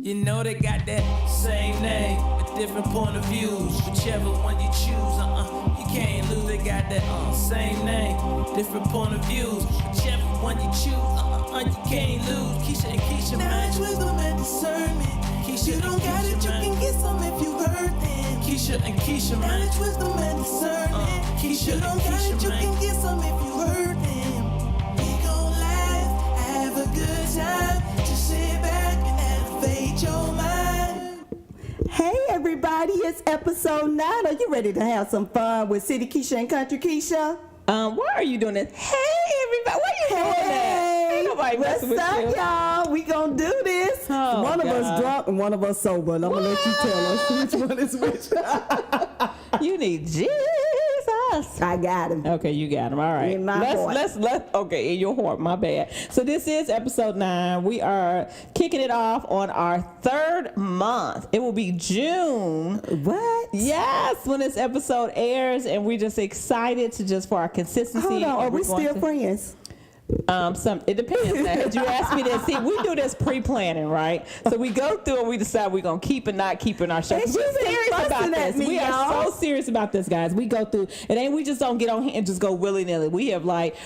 You know they got that same name with different point of views. Whichever one you choose, you can't lose. They got that same name, different point of views. Whichever one you choose, you can't lose. Keisha and Keisha, man. Knowledge, wisdom, and discernment. Keisha, you don't got it, you can get some if you heard them. Keisha and Keisha, man. Knowledge, wisdom, and discernment. Keisha you don't and got Keisha, it, you man. can get some if you heard them. We gon' laugh, have a good time. Just sit back and elevate your mind. Hey everybody, it's episode 9. Are you ready to have some fun with City Keisha and Country Keisha? Why are you doing this? Hey everybody, why you doing that? Ain't nobody What's messing with up, you. y'all? We gonna do this. Oh, one of God. us drunk and one of us sober. And I'm gonna let you tell us which one is which. You need Jesus. I got him. Okay, you got him. All right. In my heart. Okay, in your heart. My bad. So this is episode 9. We are kicking it off on our 3rd month. It will be June. What? Yes, when this episode airs, and we're just excited to just for our consistency. Hold on, are we We're going still to- friends? It depends. Now, had you asked me that, see, we do this pre-planning, right? So we go through and we decide we're gonna keep and not keep in our show. And We're she's been serious about fussing at this. me, We are y'all. so serious about this, guys. We go through it, ain't we just don't get on here and just go willy-nilly. We have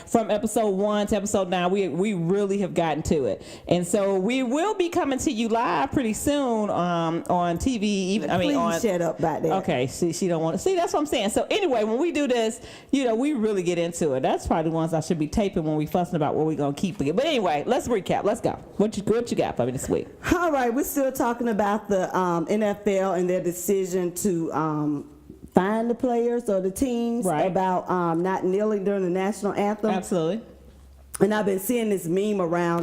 from episode 1 to episode 9, we really have gotten to it, and so we will be coming to you live pretty soon on TV. Please shut up about that. Okay, she don't want to see. That's what I'm saying. So anyway, when we do this, we really get into it. That's probably the ones I should be taping when we fussing about what we're gonna keep. But anyway, let's recap. Let's go. What you got for me this week? All right, we're still talking about the NFL and their decision to fine the players or the teams about not kneeling during the national anthem. Absolutely. And I've been seeing this meme around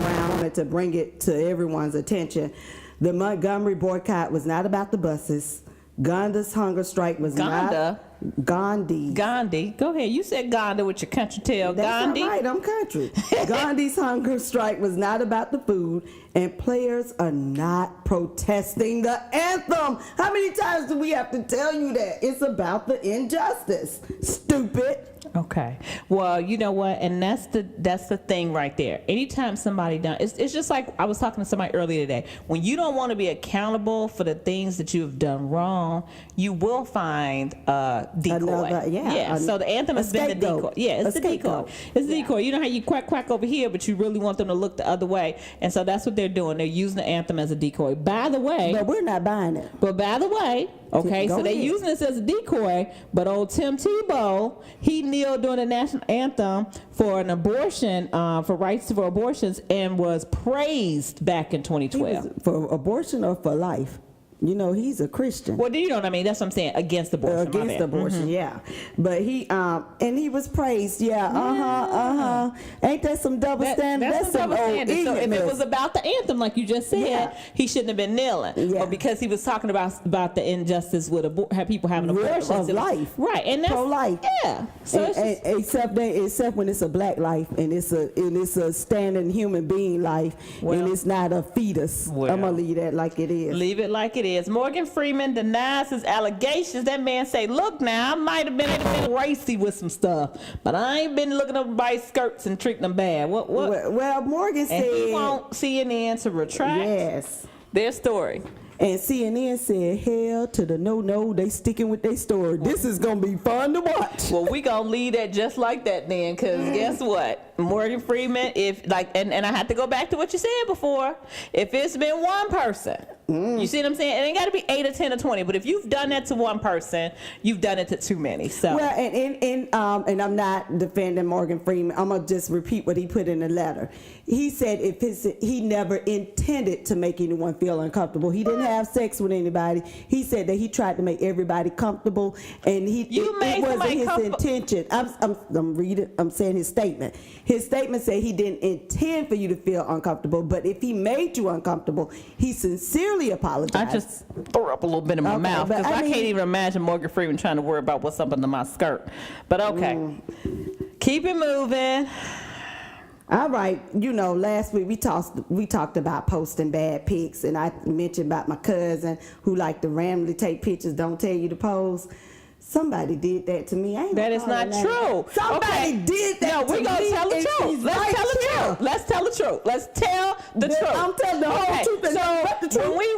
to bring it to everyone's attention. The Montgomery boycott was not about the buses. Gandhi's hunger strike was not. Gandhi. Go ahead. You said Gandhi with your country tail. That's Gandhi. all right, I'm country. Gandhi's hunger strike was not about the food, and players are not protesting the anthem. How many times do we have to tell you that? It's about the injustice. Stupid. Okay. Well, you know what? And that's the thing right there. Anytime somebody done, it's just like I was talking to somebody earlier today. When you don't want to be accountable for the things that you have done wrong, you will find a decoy. So the anthem has been the decoy. Yeah, it's the decoy. It's the decoy. You know how you quack over here, but you really want them to look the other way. And so that's what they're doing. They're using the anthem as a decoy. By the way. But we're not buying it. But by the way, okay, so they're using this as a decoy, but old Tim Tebow, he kneeled during the national anthem for an abortion, for rights for abortions, and was praised back in 2012. For abortion or for life? He's a Christian. Well, do you know what I mean? That's what I'm saying. Against abortion. Against abortion, yeah. But he and he was praised, Ain't that some double standard? That's some old ignorance. So if it was about the anthem, like you just said, he shouldn't have been kneeling. Yeah. But because he was talking about the injustice with people having abortions of life, right? And that's pro-life. Yeah. So except when it's a black life and it's a standing human being life, and it's not a fetus. I'm gonna leave that like it is. Leave it like it is. Morgan Freeman denies his allegations. That man say, look now, I might have been racy with some stuff, but I ain't been looking up everybody's skirts and treating them bad. What? Well, Morgan said he want CNN to retract their story. And CNN said, hell to the no, they sticking with their story. This is going to be fun to watch. Well, we going to leave that just like that then, because guess what? Morgan Freeman, and I have to go back to what you said before. If it's been one person, you see what I'm saying? It ain't got to be 8 or 10 or 20, but if you've done that to one person, you've done it to too many. So. Well, and I'm not defending Morgan Freeman. I'm going to just repeat what he put in the letter. He said he never intended to make anyone feel uncomfortable. He didn't have sex with anybody. He said that he tried to make everybody comfortable, and it wasn't his intention. I'm saying his statement. His statement said he didn't intend for you to feel uncomfortable, but if he made you uncomfortable, he sincerely apologized. I just threw up a little bit in my mouth because I can't even imagine Morgan Freeman trying to worry about what's up under my skirt. But okay, keep it moving. All right, last week we talked about posting bad pics, and I mentioned about my cousin who liked to randomly take pictures, don't tell you to pose. Somebody did that to me. That is not true. Somebody did that to me. No, we're going to tell the truth. Let's tell the truth. Let's tell the truth. Let's tell the truth. I'm telling the whole truth and nothing but the truth. When we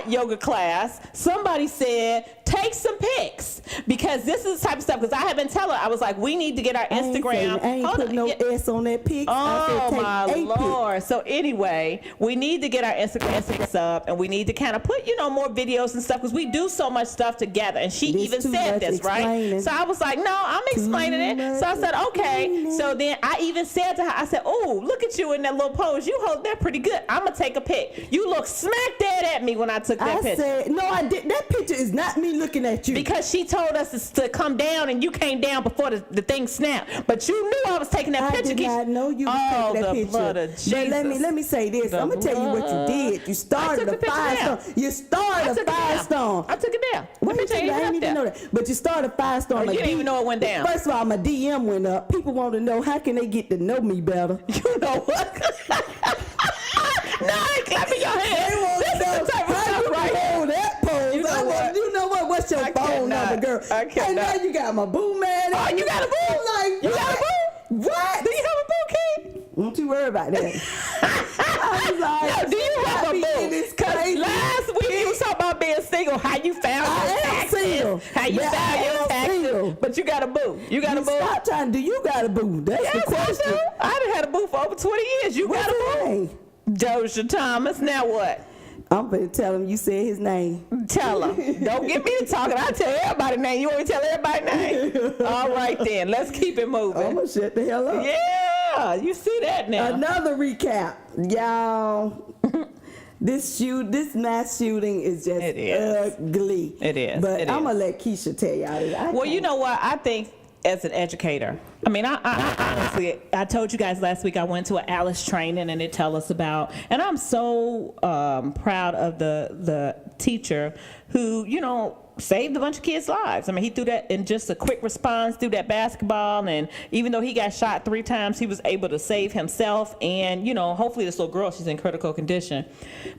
hot yoga class, somebody said, take some pics, because this is the type of stuff, because I have been telling her, I was like, we need to get our Instagram. I ain't put no S on that pic. Oh, my Lord. So anyway, we need to get our Instagram up, and we need to kind of put, more videos and stuff, because we do so much stuff together. And she even said this, right? So I was like, no, I'm explaining it. So I said, okay. So then I even said to her, I said, oh, look at you in that little pose. You hold that pretty good. I'm going to take a pic. You look smack dead at me when I took that picture. I said, no, I did. That picture is not me looking at you. Because she told us to come down, and you came down before the thing snapped. But you knew I was taking that picture. I did not know you was taking that picture. Blood of Jesus. But let me say this. I'm going to tell you what you did. You started a firestorm. You started a firestorm. I took it down. Wait, I didn't even know that. But you started a firestorm. You didn't even know it went down. First of all, my DM went up. People want to know, how can they get to know me better? You know what? No, I ain't clapping your hands. They want to know how you right hold that pose. You know what? What's your phone number, girl? I cannot. And now you got my boo man. Oh, you got a boo? Like, you got a boo? What? Do you have a boo, Kate? Don't you worry about that. I was like, no, do you have a boo? Because last week you was talking about being single, how you found your taxes. Single. How you found your taxes. Single. But you got a boo. You got a boo? Stop trying to do. You got a boo. That's the question. I do. I done had a boo for over 20 years. You got a boo? Doja Thomas. Now what? I'm going to tell him you said his name. Tell him. Don't get me to talking. I tell everybody's name. You want me to tell everybody's name? All right, then. Let's keep it moving. I'm going to shut the hell up. Yeah. You see that now. Another recap. Y'all, this mass shooting is just ugly. It is. But I'm going to let Keisha tell y'all. Well, you know what? I think as an educator, I mean, I honestly, I told you guys last week I went to an Alice training, and it tell us about, and I'm so proud of the teacher who, saved a bunch of kids' lives. I mean, he threw that in just a quick response, threw that basketball, and even though he got shot 3 times, he was able to save himself, and, hopefully this little girl, she's in critical condition.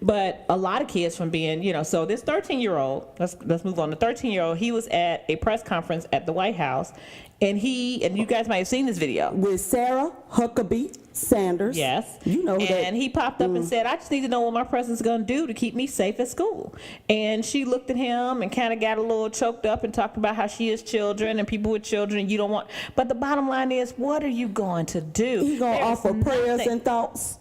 But a lot of kids from being, so this 13-year-old, let's move on, the 13-year-old, he was at a press conference at the White House, and you guys might have seen this video. With Sarah Huckabee Sanders. Yes. You know that. And he popped up and said, I just need to know what my president's going to do to keep me safe at school. And she looked at him and kind of got a little choked up and talked about how she has children and people with children you don't want. But the bottom line is, what are you going to do? He's going to offer prayers and thoughts.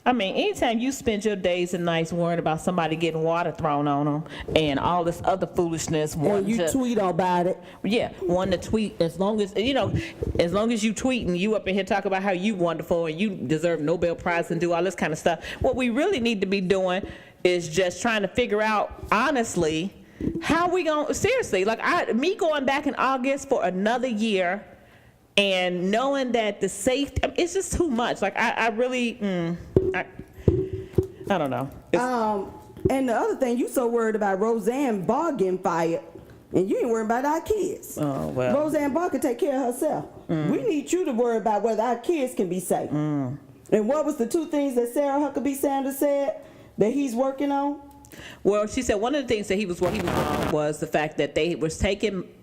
I mean, anytime you spend your days and nights worrying about somebody getting water thrown on them and all this other foolishness. Or you tweet about it. Yeah, one to tweet. As long as you tweet and you up in here talk about how you wonderful and you deserve Nobel Prize and do all this kind of stuff. What we really need to be doing is just trying to figure out, honestly, how we going, seriously, me going back in August for another year and knowing that the safety, it's just too much. I really, I don't know. And the other thing, you so worried about Roseanne Barr getting fired, and you ain't worried about our kids. Oh, well. Roseanne Barr can take care of herself. We need you to worry about whether our kids can be safe. And what was the 2 things that Sarah Huckabee Sanders said that he's working on? Well, she said one of the things that he was working on was the fact that they was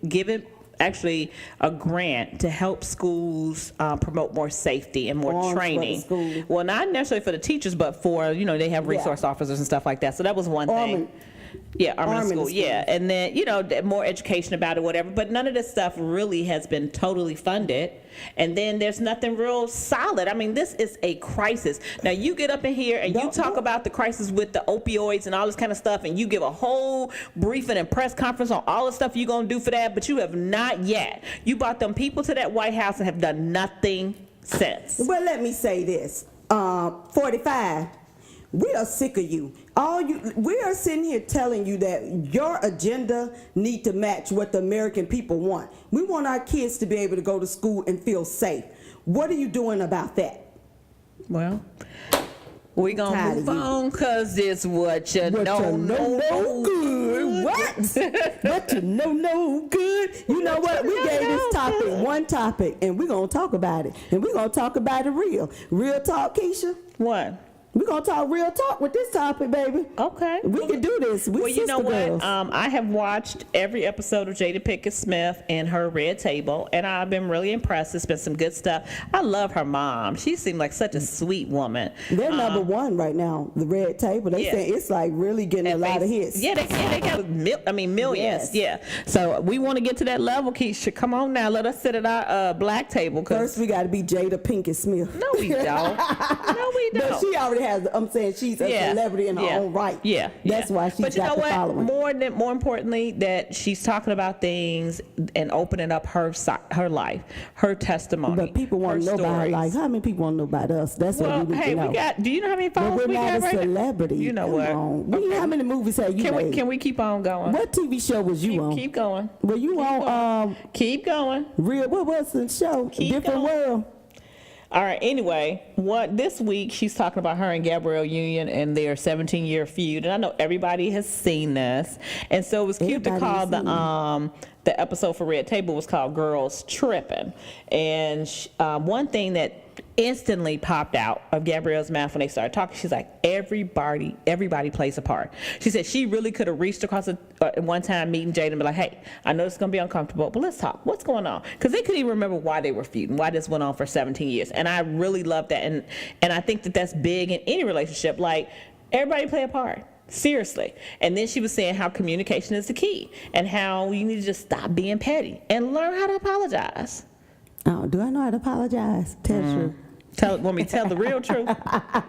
giving actually a grant to help schools promote more safety and more training. Well, not necessarily for the teachers, but for, they have resource officers and stuff like that. So that was one thing. Yeah, arming the school. Yeah, and then more education about it, whatever. But none of this stuff really has been totally funded. And then there's nothing real solid. I mean, this is a crisis. Now you get up in here and you talk about the crisis with the opioids and all this kind of stuff, and you give a whole briefing and press conference on all the stuff you're gonna do for that, but you have not yet. You brought them people to that White House and have done nothing since. Well, let me say this: 45. We are sick of you. We are sitting here telling you that your agenda need to match what the American people want. We want our kids to be able to go to school and feel safe. What are you doing about that? Well, we're going to move on because it's what you know no good. What? What you know no good? You know what? We gave this topic one topic, and we're going to talk about it. And we're going to talk about it real. Real talk, Keisha? What? We're going to talk real talk with this topic, baby. Okay. We can do this. We Well, you know what? girls. I have watched every episode of Jada Pinkett Smith and her Red Table, and I've been really impressed. It's been some good stuff. I love her mom. She seemed like such a sweet woman. They're number one right now, the Red Table. They say it's like really getting a lot of hits. Yeah, they got millions. Yes. Yeah. So we want to get to that level, Keisha. Come on now. Let us sit at our black table. First, we got to be Jada Pinkett Smith. No, we don't. No, we don't. But she already has, I'm saying she's a celebrity in her own right. Yeah. That's why she's got the following. More importantly, that she's talking about things and opening up her life, her testimony. But people want to know about her life. How many people want to know about us? That's what we need to know. Do you know how many followers we got right now? We're not a celebrity. You know what? How many movies have you made? Can we keep on going? What TV show was you on? Keep going. Were you on? Keep going. What was the show? Different World. All right. Anyway, this week she's talking about her and Gabrielle Union and their 17-year feud, and I know everybody has seen this, and so it was cute to call the episode for Red Table was called "Girls Trippin'," and one thing that instantly popped out of Gabrielle's mouth when they started talking, she's like, everybody plays a part. She said she really could have reached across at one time meeting Jada and be like, hey, I know it's going to be uncomfortable, but let's talk. What's going on? Because they couldn't even remember why they were feuding, why this went on for 17 years. And I really love that. And I think that that's big in any relationship. Like, everybody play a part. Seriously. And then she was saying how communication is the key and how you need to just stop being petty and learn how to apologize. Oh, do I know how to apologize? Tell the truth. Want me to tell the real truth?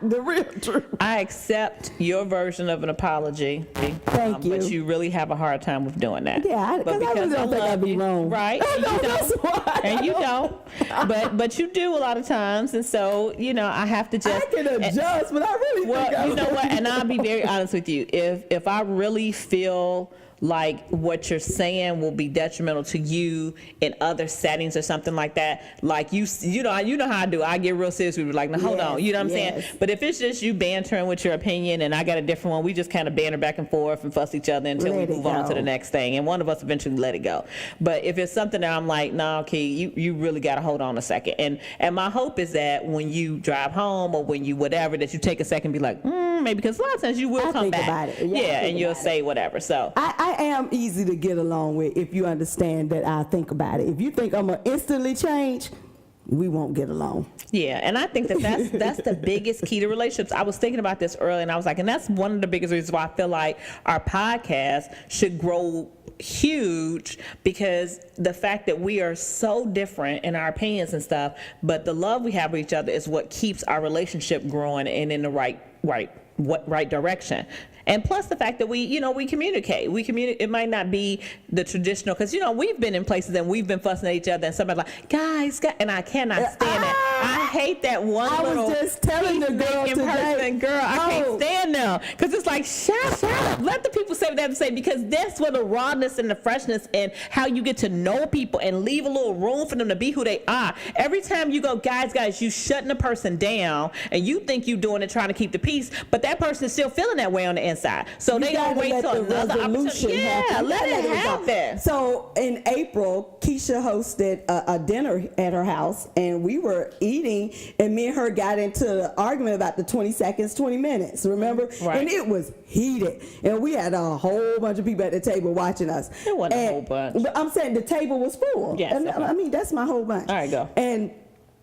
The real truth. I accept your version of an apology. Thank you. But you really have a hard time with doing that. Yeah, because I really don't think I'd be wrong. Right? And you don't. And you don't. But you do a lot of times. And so, I have to just. I can adjust, but I really think you know what? And I'll be very honest with you. If I really feel like what you're saying will be detrimental to you in other settings or something like that, like you know how I do. I get real serious. We were like, now hold on, you know what I'm saying? But if it's just you bantering with your opinion and I got a different one, we just kind of banter back and forth and fuss each other until we move on to the next thing, and one of us eventually let it go. But if it's something that I'm like, no, okay, you really got to hold on a second. And my hope is that when you drive home or when you whatever, that you take a second and be like, maybe, because a lot of times you will come back. About it. And you'll say whatever. So I am easy to get along with if you understand that I think about it. If you think I'm gonna instantly change, we won't get along. Yeah, and I think that's the biggest key to relationships. I was thinking about this earlier, and I was like, and that's one of the biggest reasons why I feel like our podcast should grow huge, because the fact that we are so different in our opinions and stuff, but the love we have for each other is what keeps our relationship growing and in the right direction. And plus the fact that we communicate. It might not be the traditional, because we've been in places and we've been fussing at each other, and somebody's like, guys, and I cannot stand that. I hate that one little. I was just telling the girl today, I can't stand them, because it's like, shut up. Let the people say what they have to say, because that's where the rawness and the freshness and how you get to know people and leave a little room for them to be who they are. Every time you go, guys, you shutting a person down, and you think you doing it trying to keep the peace, but that person is still feeling that way on the inside. So they gonna wait till another opportunity. Yeah, let it happen. So in April, Keisha hosted a dinner at her house, and we were eating, and me and her got into an argument about the 20 seconds, 20 minutes, remember? Right. And it was heated, and we had a whole bunch of people at the table watching us. It wasn't a whole bunch. But I'm saying the table was full. Yes. And, I mean, that's my whole bunch. All right, go. And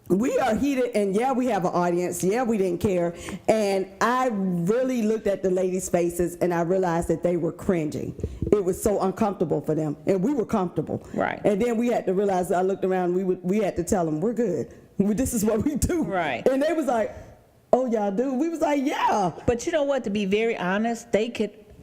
we are heated, and we have an audience. We didn't care. And I really looked at the ladies' faces, and I realized that they were cringing. It was so uncomfortable for them, and we were comfortable. Right. And then we had to realize, I looked around, we had to tell them, we're good. This is what we do. Right. And they was like, oh, y'all do? We was like, yeah. But you know what? To be very honest,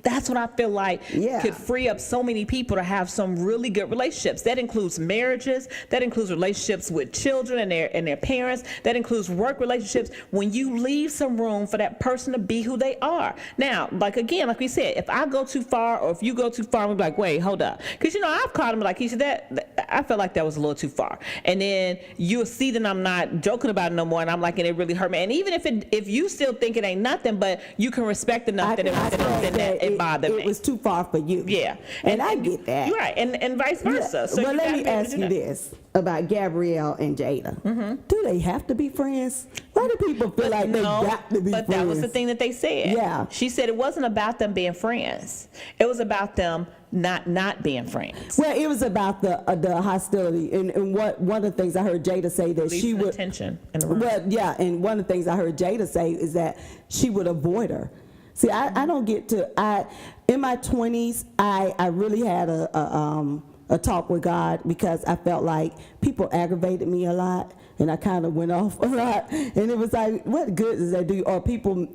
that's what I feel like could free up so many people to have some really good relationships. That includes marriages. That includes relationships with children and their parents. That includes work relationships. When you leave some room for that person to be who they are. Now, like we said, if I go too far or if you go too far, we'll be like, wait, hold up. Because, I've called him like, he said, that I felt like that was a little too far. And then you'll see that I'm not joking about it no more, and I'm like, and it really hurt me. And even if you still think it ain't nothing, but you can respect enough that it bothered me. It was too far for you. Yeah. And I get that. Right. And vice versa. Yeah. So well, let me ask you this about Gabrielle and Jada. Mm-hmm. Do they have to be friends? Why Why do people feel like they got to be but friends? that was the thing that they said. Yeah. She said it wasn't about them being friends. It was about them not being friends. Well, it was about the hostility, and what one of the things I heard Jada say that she Releasing the would tension in the room. Well, yeah, and one of the things I heard Jada say is that she would avoid her. See, I don't get to in my 20s I really had a talk with God because I felt like people aggravated me a lot, and I kind of went off a lot, and it was like, what good does that do? Or people,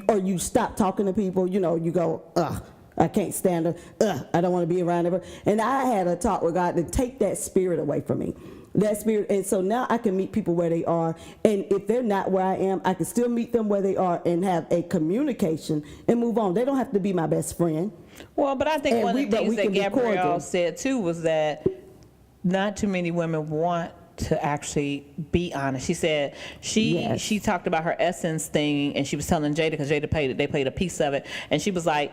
or you stop talking to people, you know, you go, ugh, I can't stand her, ugh, I don't want to be around her. And I had a talk with God to take that spirit away from me. That spirit, and so now I can meet people where they are, and if they're not where I am, I can still meet them where they are and have a communication and move on. They don't have to be my best friend. Well, but I think And one of the things that can be Gabrielle cordial. said too was that not too many women want to actually be honest. She said she talked about her essence thing, and she was telling Jada, because Jada played a piece of it, and she was like,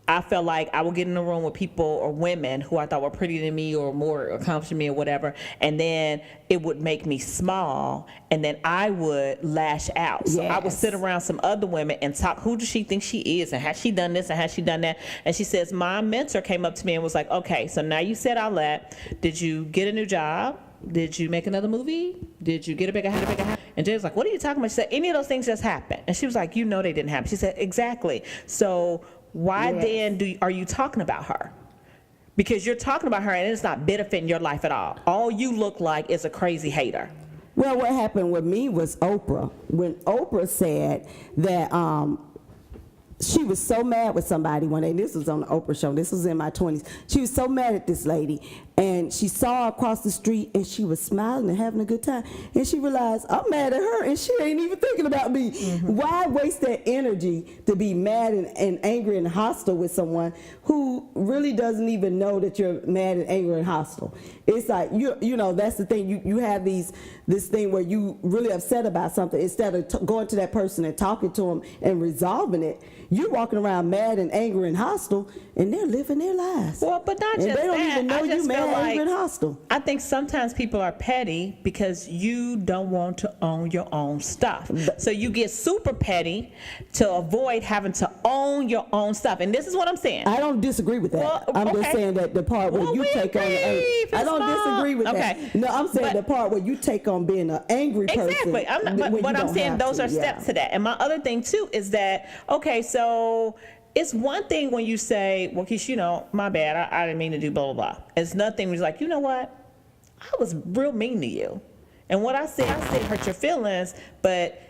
I felt like I would get in a room with people or women who I thought were prettier than me or more accomplished than me or whatever, and then it would make me small, and then I would lash out. So I would sit around some other women and talk, who does she think she is, and has she done this, and has she done that? And she says, my mentor came up to me and was like, okay, so now you said all that. Did you get a new job? Did you make another movie? Did you get a bigger house? And Jay was like, what are you talking about? She said, any of those things just happened. And she was like, you know they didn't happen. She said, exactly. So why then are you talking about her? Because you're talking about her and it's not benefiting your life at all. All you look like is a crazy hater. Well, what happened with me was Oprah. When Oprah said that she was so mad with somebody one day, this was on the Oprah show, this was in my 20s. She was so mad at this lady, and she saw her across the street, and she was smiling and having a good time, and she realized, I'm mad at her, and she ain't even thinking about me. Mm-hmm. Why waste that energy to be mad and angry and hostile with someone who really doesn't even know that you're mad and angry and hostile? It's like, you know, that's the thing, you have this thing where you really upset about something. Instead of going to that person and talking to them and resolving it, you're walking around mad and angry and hostile, and they're living their lives. Well, but not and just they don't that. even know I just you mad, feel like, angry, and hostile. I think sometimes people are petty because you don't want to own your own stuff. So you get super petty to avoid having to own your own stuff. And this is what I'm saying. I don't disagree with that. Well, I'm just okay. saying that the part where Well, you we take on agree. the I don't disagree with Okay. that. No, I'm saying But- the part where you take on being an angry person. Exactly. But I'm saying those are steps to that. And my other thing too is that, okay, so it's one thing when you say, well, Keisha, you know, my bad, I didn't mean to do blah, blah, blah. It's nothing when you're like, you know what? I was real mean to you. And what I said hurt your feelings, but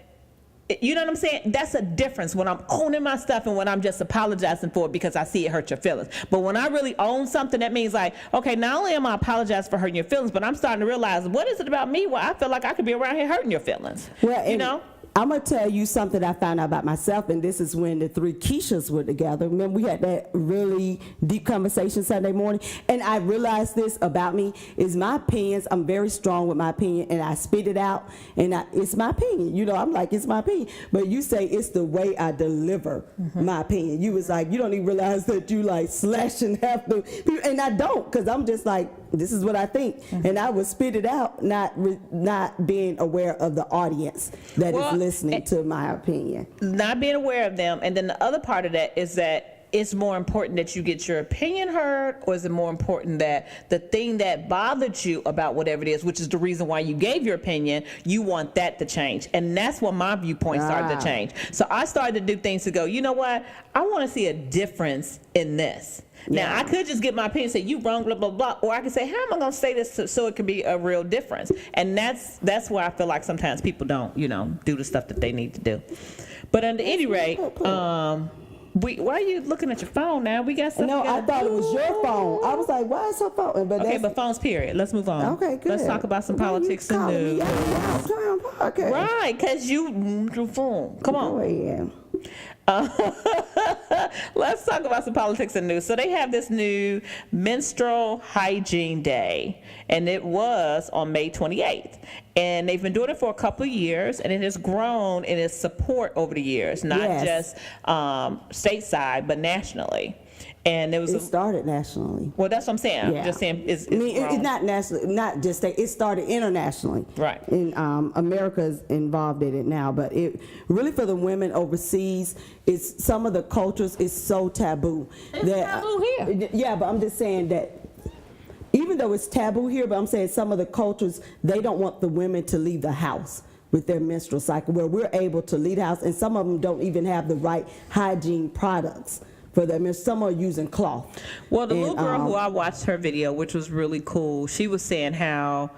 you know what I'm saying? That's a difference when I'm owning my stuff and when I'm just apologizing for it because I see it hurt your feelings. But when I really own something, that means like, okay, not only am I apologizing for hurting your feelings, but I'm starting to realize, what is it about me where I feel like I could be around here hurting your feelings? Well, you know? I'm going to tell you something I found out about myself, and this is when the three Keishas were together. Remember, we had that really deep conversation Sunday morning, and I realized this about me, is my opinions, I'm very strong with my opinion, and I spit it out, and it's my opinion. You know, I'm like, it's my opinion. But you say it's the way I deliver my opinion. You was like, you don't even realize that you like slashing half the people, and I don't, because I'm just like, this is what I think. And I would spit it out, not being aware of the audience that is listening to my opinion. Not being aware of them. And then the other part of that is that it's more important that you get your opinion heard, or is it more important that the thing that bothered you about whatever it is, which is the reason why you gave your opinion, you want that to change? And that's when my viewpoint started to change. So I started to do things to go, you know what? I want to see a difference in this. Now, I could just get my opinion and say, you wrong, blah, blah, blah. Or I could say, how am I going to say this so it can be a real difference? And that's where I feel like sometimes people don't, you know, do the stuff that they need to do. But at any rate, why are you looking at your phone now? We got something. No, I thought it was your phone. I was like, why is her phone? But okay, but phones, period. Let's move on. Okay, good. Let's talk about some politics and news. Okay. Right, because your phone. Come on. Go ahead. Let's talk about some politics and news. So they have this new menstrual hygiene day, and it was on May 28th. And they've been doing it for a couple of years, and it has grown in its support over the years, not just stateside, but nationally. And there was It started nationally. well, that's what I'm saying. Yeah. I'm just saying it's I mean, wrong. it's not nationally, not just state. It started internationally. Right. And America's involved in it now, but it really for the women overseas, it's some of the cultures is so taboo. It's taboo here. Yeah, but I'm just saying that even though it's taboo here, but I'm saying some of the cultures, they don't want the women to leave the house with their menstrual cycle, where we're able to leave the house, and some of them don't even have the right hygiene products for them. Some are using cloth. Well, the little girl who I watched her video, which was really cool, she was saying how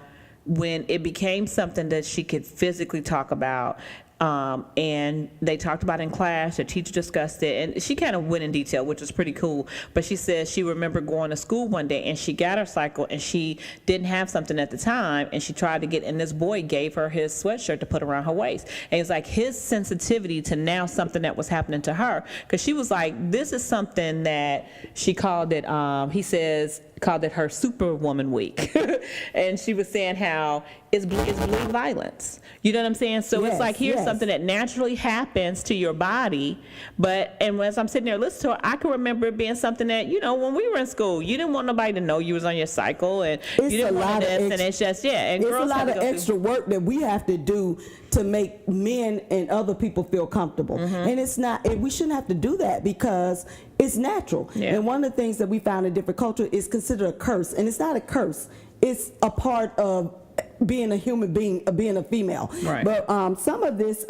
when it became something that she could physically talk about, and they talked about it in class, the teacher discussed it, and she kind of went in detail, which was pretty cool. But she said she remembered going to school one day and she got her cycle and she didn't have something at the time, and she tried to get, and this boy gave her his sweatshirt to put around her waist. And it's like his sensitivity to now something that was happening to her, because she was like, this is something that she called it, he says, called it her Superwoman Week. And she was saying how it's bleed violence. You know what I'm saying? So it's Yes, like, here's yes. something that naturally happens to your body. And as I'm sitting there listening to her, I can remember it being something that, you know, when we were in school, you didn't want nobody to know you was on your cycle, and It's you didn't a want lot of this, and extra- it's just, yeah. And It's a girls have lot to of go through- extra work that we have to do to make men and other people feel comfortable. And it's not, and we shouldn't have to do that because it's natural. Yeah. And one of the things that we found in different cultures is considered a curse. And it's not a curse. It's a part of being a human being, being a female. Right. But some of this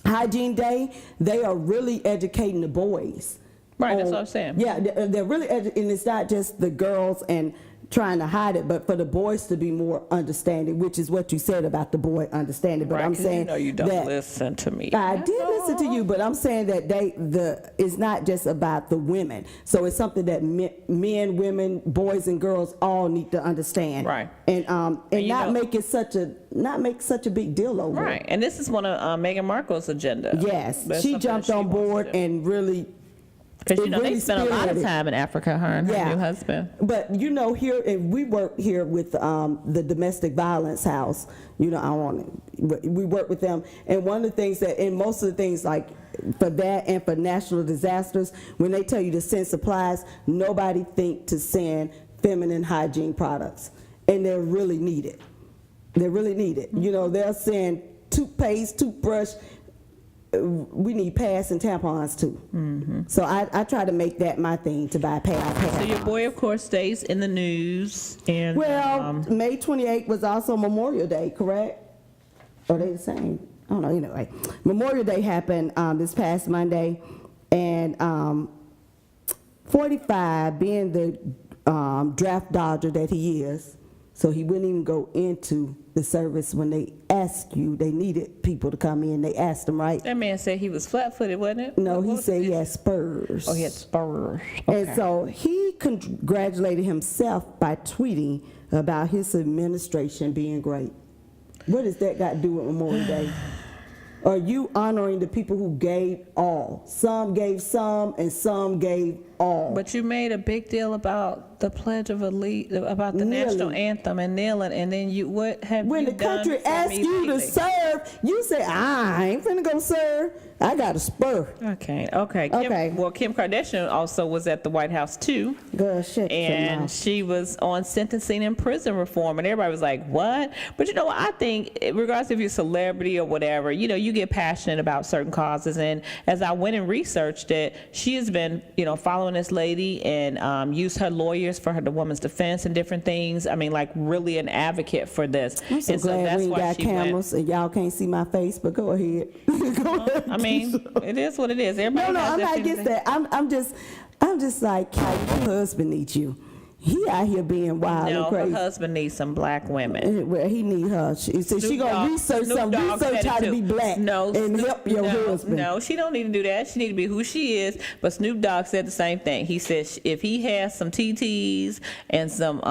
hygiene day, they are really educating the boys. Right, that's on- what I'm saying. Yeah, they're really, and it's not just the girls and trying to hide it, but for the boys to be more understanding, which is what you said about the boy understanding. But Right, I'm 'cause saying you know you don't that listen to me. I did listen to you, but I'm saying that it's not just about the women. So it's something that men, women, boys, and girls all need to understand. Right. And you not know- make it such a big deal over Right, it. and this is one of Meghan Markle's agenda. Yes, That's she something jumped that she on wants to board do. and really. Because, you it know, they really spent a lot of spearheaded. time in Africa, her and her Yeah. new husband. But you know, here, and we work here with the domestic violence house. You know, I want we work with them, and one of the things that, and most of the things like for that and for national disasters, when they tell you to send supplies, nobody think to send feminine hygiene products, and they're really needed. They're really needed. You know, they'll send toothpaste, toothbrush. We need pads and tampons too. So I try to make that my thing, to buy pads. So your boy, of course, stays in the news. And Well, May 28th was also Memorial Day, correct? Are they the same? I don't know. Anyway, Memorial Day happened this past Monday, and 45, being the draft dodger that he is, so he wouldn't even go into the service when they asked you. They needed people to come in. They asked him, right? that man said he was flat-footed, wasn't it? No, What he was said it? he had spurs. Oh, he had spurs. And Okay. so he congratulated himself by tweeting about his administration being great. What does that got to do with Memorial Day? Are you honoring the people who gave all? Some gave some, and some gave all. But you made a big deal about the Pledge of Allegiance, about the Kneeling. national anthem and kneeling, and then what have When you the done country for asks me you to lately? serve, you say, I ain't finna go serve. I got a spur. Okay. Okay. Well, Kim Kardashian also was at the White House too. Girl, shut your And mouth. she was on sentencing and prison reform, and everybody was like, what? But you know what, I think regardless if you're a celebrity or whatever, you know, you get passionate about certain causes. And as I went and researched it, she has been, you know, following this lady and used her lawyers for the woman's defense and different things. I mean, like really an advocate for this. I'm so And glad that's we ain't why got she went. cameras and y'all can't see my face, but go ahead. Go ahead. I mean, it is what it is. Everybody No, has I'm their not thing to against say. that. I'm just like, your husband needs you. He out here being wild No, and her crazy. husband needs some black women. Well, he need her. She said she Snoop gonna Dogg- research Snoop some Dogg research said how it to too. be black and help your husband. No, she don't need to do that. She need to be who she is. But Snoop Dogg said the same thing. He said if he has some TTs and some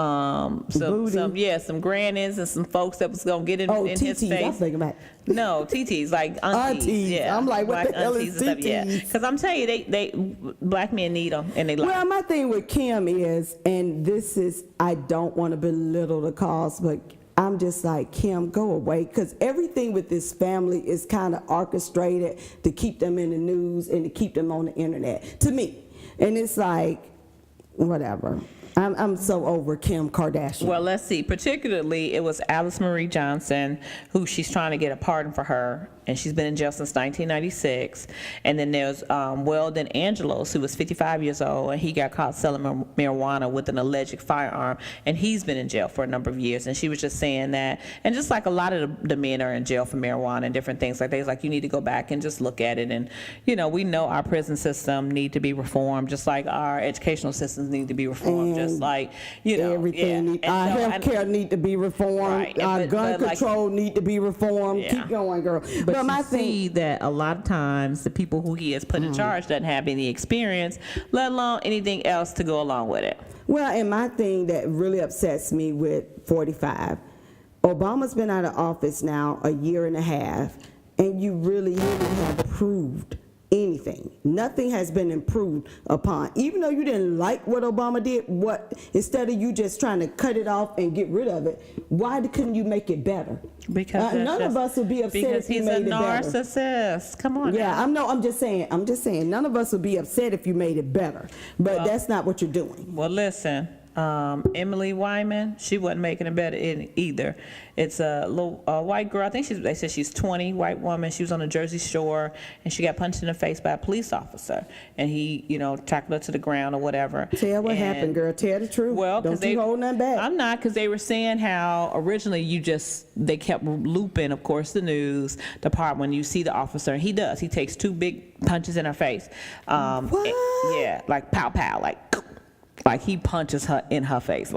Booty. some grannies and some folks that was gonna get in his TTs, I'm face. thinking about. No, TTs, like aunties. Aunties. Yeah, I'm like, what black the hell aunties is and stuff, yeah. TTs? Because I'm telling you, they black men need them and they like. Well, my thing with Kim is, and this is, I don't want to belittle the cause, but I'm just like, Kim, go away, because everything with this family is kind of orchestrated to keep them in the news and to keep them on the internet, to me. And it's like, whatever. I'm so over Kim Kardashian. Well, let's see. Particularly, it was Alice Marie Johnson, who she's trying to get a pardon for her, and she's been in jail since 1996. And then there's Weldon Angelos, who was 55 years old, and he got caught selling marijuana with an alleged firearm, and he's been in jail for a number of years. And she was just saying that, and just like a lot of the men are in jail for marijuana and different things like that, it's like you need to go back and just look at it. And, you know, we know our prison system need to be reformed, just like our educational systems need to be reformed, just like, you know. Everything our healthcare need to be reformed. Right. Our gun control need to be reformed. Yeah. Keep going, girl. But you see that a lot of times the people who he has put in charge doesn't have any experience, let alone anything else to go along with it. Well, and my thing that really upsets me with 45, Obama's been out of office now a year and a half, and you really have proved anything. Nothing has been improved upon. Even though you didn't like what Obama did, instead of you just trying to cut it off and get rid of it, why couldn't you make it better? Because none of us would be upset if you made it better. Because he's a narcissist. Come on. Yeah, now. I'm just saying. None of us would be upset if you made it better, but that's not what you're doing. Well, listen. Emily Wyman, she wasn't making it better either. It's a little white girl. I think they said she's 20, white woman. She was on the Jersey Shore, and she got punched in the face by a police officer, and he, tackled her to the ground or whatever. Tell what happened, girl. Tell the truth. Well, don't you hold nothing back. I'm not, because they were saying how originally they kept looping, of course, the news, the part when you see the officer, and he takes 2 big punches in her face. What? Yeah, like pow pow, like he punches her in her face,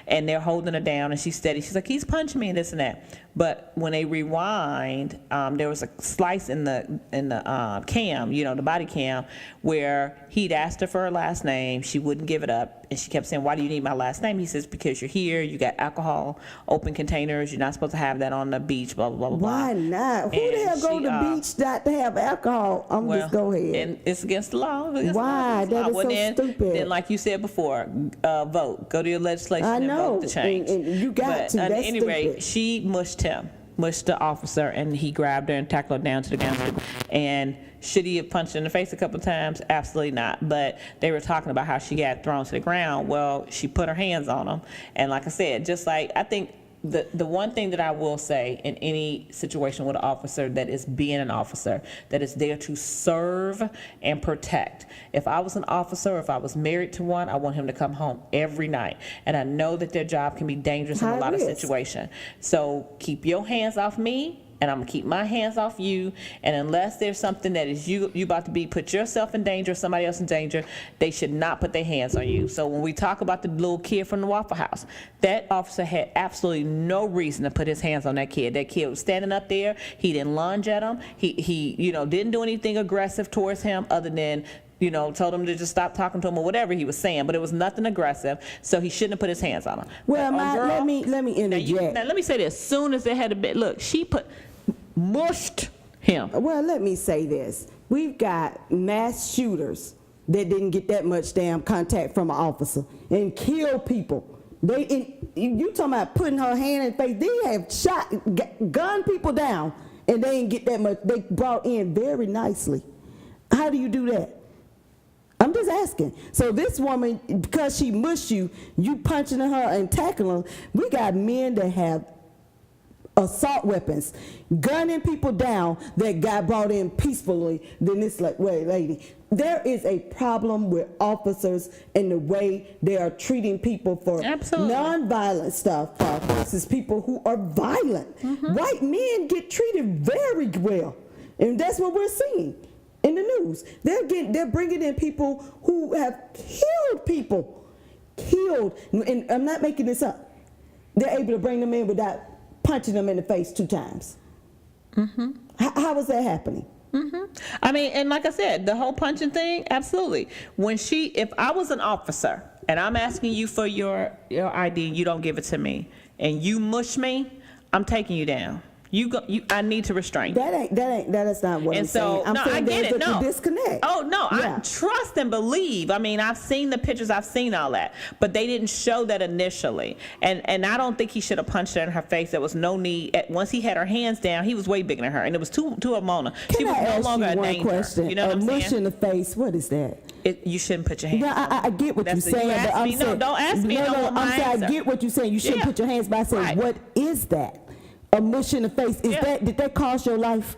and they're holding her down, and she's steady. She's like, he's punching me and this and that. But when they rewind, there was a slice in the cam, the body cam, where he'd asked her for her last name. She wouldn't give it up, and she kept saying, "Why do you need my last name?" He says, "Because you're here. You got alcohol, open containers. You're not supposed to have that on the beach." Blah blah blah blah. Why not? Who the hell go to the beach not to have alcohol? Just go ahead. And it's against the law. Why? That is so stupid. Then, like you said before, vote. Go to your legislation and vote to change. And you got to. At That's any rate, she mushed the officer, and he grabbed her and tackled her down to the ground. And should he have punched her in the face a couple of times? Absolutely not. But they were talking about how she got thrown to the ground. Well, she put her hands on him. And like I said, just like, I think the one thing that I will say in any situation with an officer that is being an officer, that is there to serve and protect. If I was an officer, if I was married to one, I want him to come home every night. And I know that their job can be dangerous in a lot of situations. So keep your hands off me, and I'm gonna keep my hands off you. And unless there's something that is you about to put yourself in danger, somebody else in danger, they should not put their hands on you. So when we talk about the little kid from the Waffle House, that officer had absolutely no reason to put his hands on that kid. That kid was standing up there. He didn't lunge at him. He didn't do anything aggressive towards him other than told him to just stop talking to him or whatever he was saying, but it was nothing aggressive, so he shouldn't have put his hands on him. Well, let me interject. Now let me say this: as soon as they had a bit, look, she mushed him. Well, let me say this: we've got mass shooters that didn't get that much damn contact from an officer and kill people. You talking about putting her hand in the face? They have gunned people down, and they didn't get that much. They brought in very nicely. How do you do that? I'm just asking. So this woman, because she mushed you punching her and tackling her. We got men that have assault weapons, gunning people down that got brought in peacefully. Then it's like, wait, lady, there is a problem with officers and the way they are treating people for non-violent stuff versus people who are violent. Mm-hmm. White men get treated very well, and that's what we're seeing in the news. They're bringing in people who have killed people, and I'm not making this up. They're able to bring them in without punching them in the face 2 times. Mm-hmm. How is that happening? Mm-hmm. I mean, and like I said, the whole punching thing, absolutely. If I was an officer and I'm asking you for your ID and you don't give it to me, and you mush me, I'm taking you down. I need to restrain you. That is not what I'm saying. I'm saying I get it. There's a disconnect. Oh no, yeah. trust and believe. I mean, I've seen the pictures, I've seen all that, but they didn't show that initially. And I don't think he should have punched her in her face. There was no need. Once he had her hands down, he was way bigger than her, and it was too of Mona. She was no longer a danger. Question? You know what I'm saying? Mush in the face. What is that? You shouldn't put your hands. No, I get what you're saying. But I'm saying, don't ask me. I'm saying I get what you're saying. You shouldn't put your hands. But I say, what is that? A mush in the face. Is that? Did that cost your life?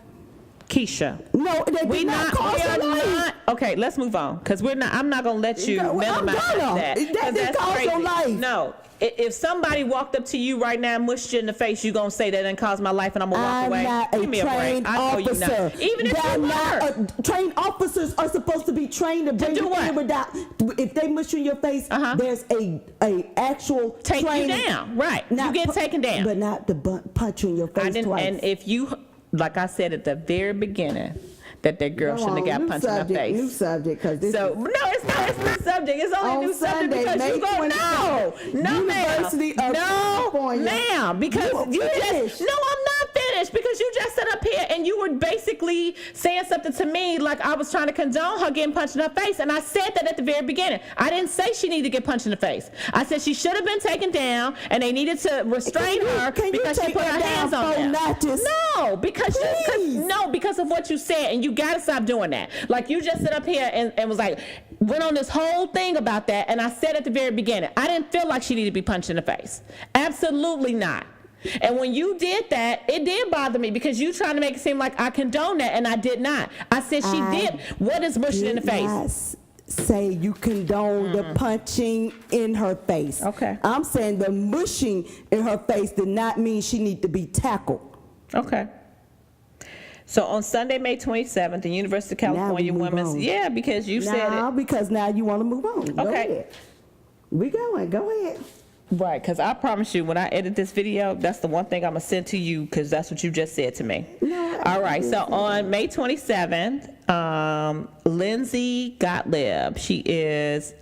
Keisha. No, that did not cost your life. Okay, let's move on, because I'm not gonna let you minimize that. That didn't cost your life. No. If somebody walked up to you right now and mushed you in the face, you gonna say that didn't cause my life and I'm gonna walk away? I'm not a trained officer. Even if you were. Trained officers are supposed to be trained to bring you in without. If they mush you in your face, there's a actual take training. You down, right? You get taken down, but not to punch you in your face twice. And if you, like I said at the very beginning, that girl shouldn't have got punched in the face. New subject, because this. So no, it's not. It's not subject. It's only a new subject because you go no, ma'am, because you just no. I'm not finished because you just sat up here and you were basically saying something to me like I was trying to condone her getting punched in her face, and I said that at the very beginning. I didn't say she needed to get punched in the face. I said she should have been taken down, and they needed to restrain her because she put her hands on them. No, because of what you said, and you gotta stop doing that. Like you just sit up here and was like, went on this whole thing about that, and I said at the very beginning, I didn't feel like she needed to be punched in the face. Absolutely not. And when you did that, it did bother me because you trying to make it seem like I condone that, and I did not. I said she did. What is mushing in the face? Say you condone the punching in her face. Okay. I'm saying the mushing in her face did not mean she need to be tackled. Okay. So on Sunday, May 27th, the University of California Women's, because you said it. Because now you want to move on. Go ahead. We going. Go ahead. Right, because I promise you, when I edit this video, that's the one thing I'm going to send to you, because that's what you just said to me. No, all right, so on May 27th, Lindsay Gottlieb, she is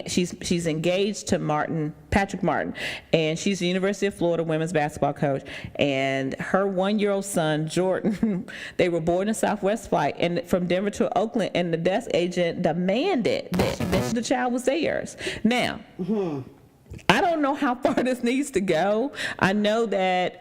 she's engaged to Patrick Martin, and she's the University of Florida women's basketball coach, and her 1-year-old son, Jordan, they were boarding a Southwest flight and from Denver to Oakland, and the desk agent demanded that the child was theirs. Now, I don't know how far this needs to go. I know that,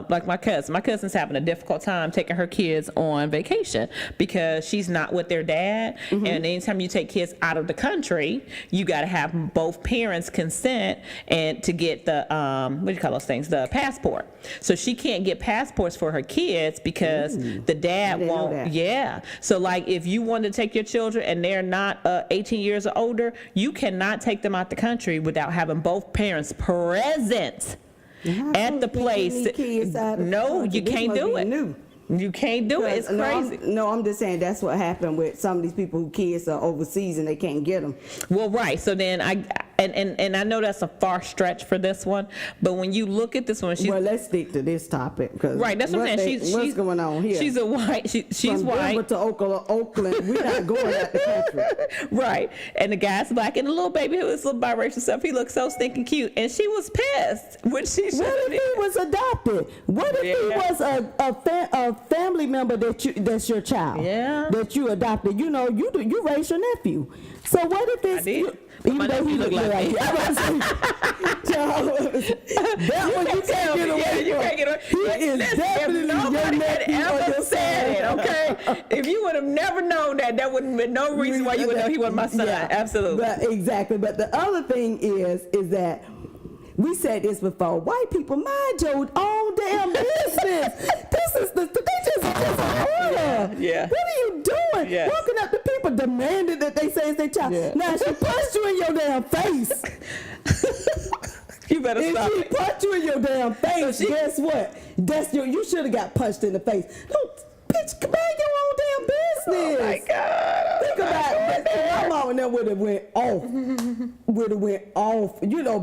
like my cousin's having a difficult time taking her kids on vacation because she's not with their dad. And anytime you take kids out of the country, you got to have both parents consent and to get the, what do you call those things? The passport. So she can't get passports for her kids because the dad won't. Yeah. So like if you want to take your children and they're not 18 years or older, you cannot take them out the country without having both parents present at the place. No, you can't do it. You can't do it. It's crazy. I'm just saying that's what happened with some of these people whose kids are overseas and they can't get them. Well, right. So then and I know that's a far stretch for this one, but when you look at this one, well, let's stick to this topic. Right, that's what I'm saying. What's going on here? She's a white. She's from white. Denver to Oakland, we're not going out the country. Right, and the guy's black, and the little baby who is little biracial stuff. He looks so stinking cute, and she was pissed when she. What if he was adopted? What if he was a family member that's your child? Yeah. That you adopted. You raised your nephew. So what if it's even though he looked like me. That one you can't get away from. He is definitely your nephew or your son. Okay? If you would have never known that wouldn't have been no reason why you would know he was my son. Yeah, absolutely. But exactly. But the other thing is that we said this before. White people, mind your own damn business. They just order. Yeah. What are you doing? Yes. Walking up to people demanding that they say it's their child. Yeah. Now she punched you in your damn face. You better stop. If she punched you in your damn face, so guess what? You should have got punched in the face. Don't, bitch, mind your own damn business. Oh my God. Think about it. My mom and them would have went off.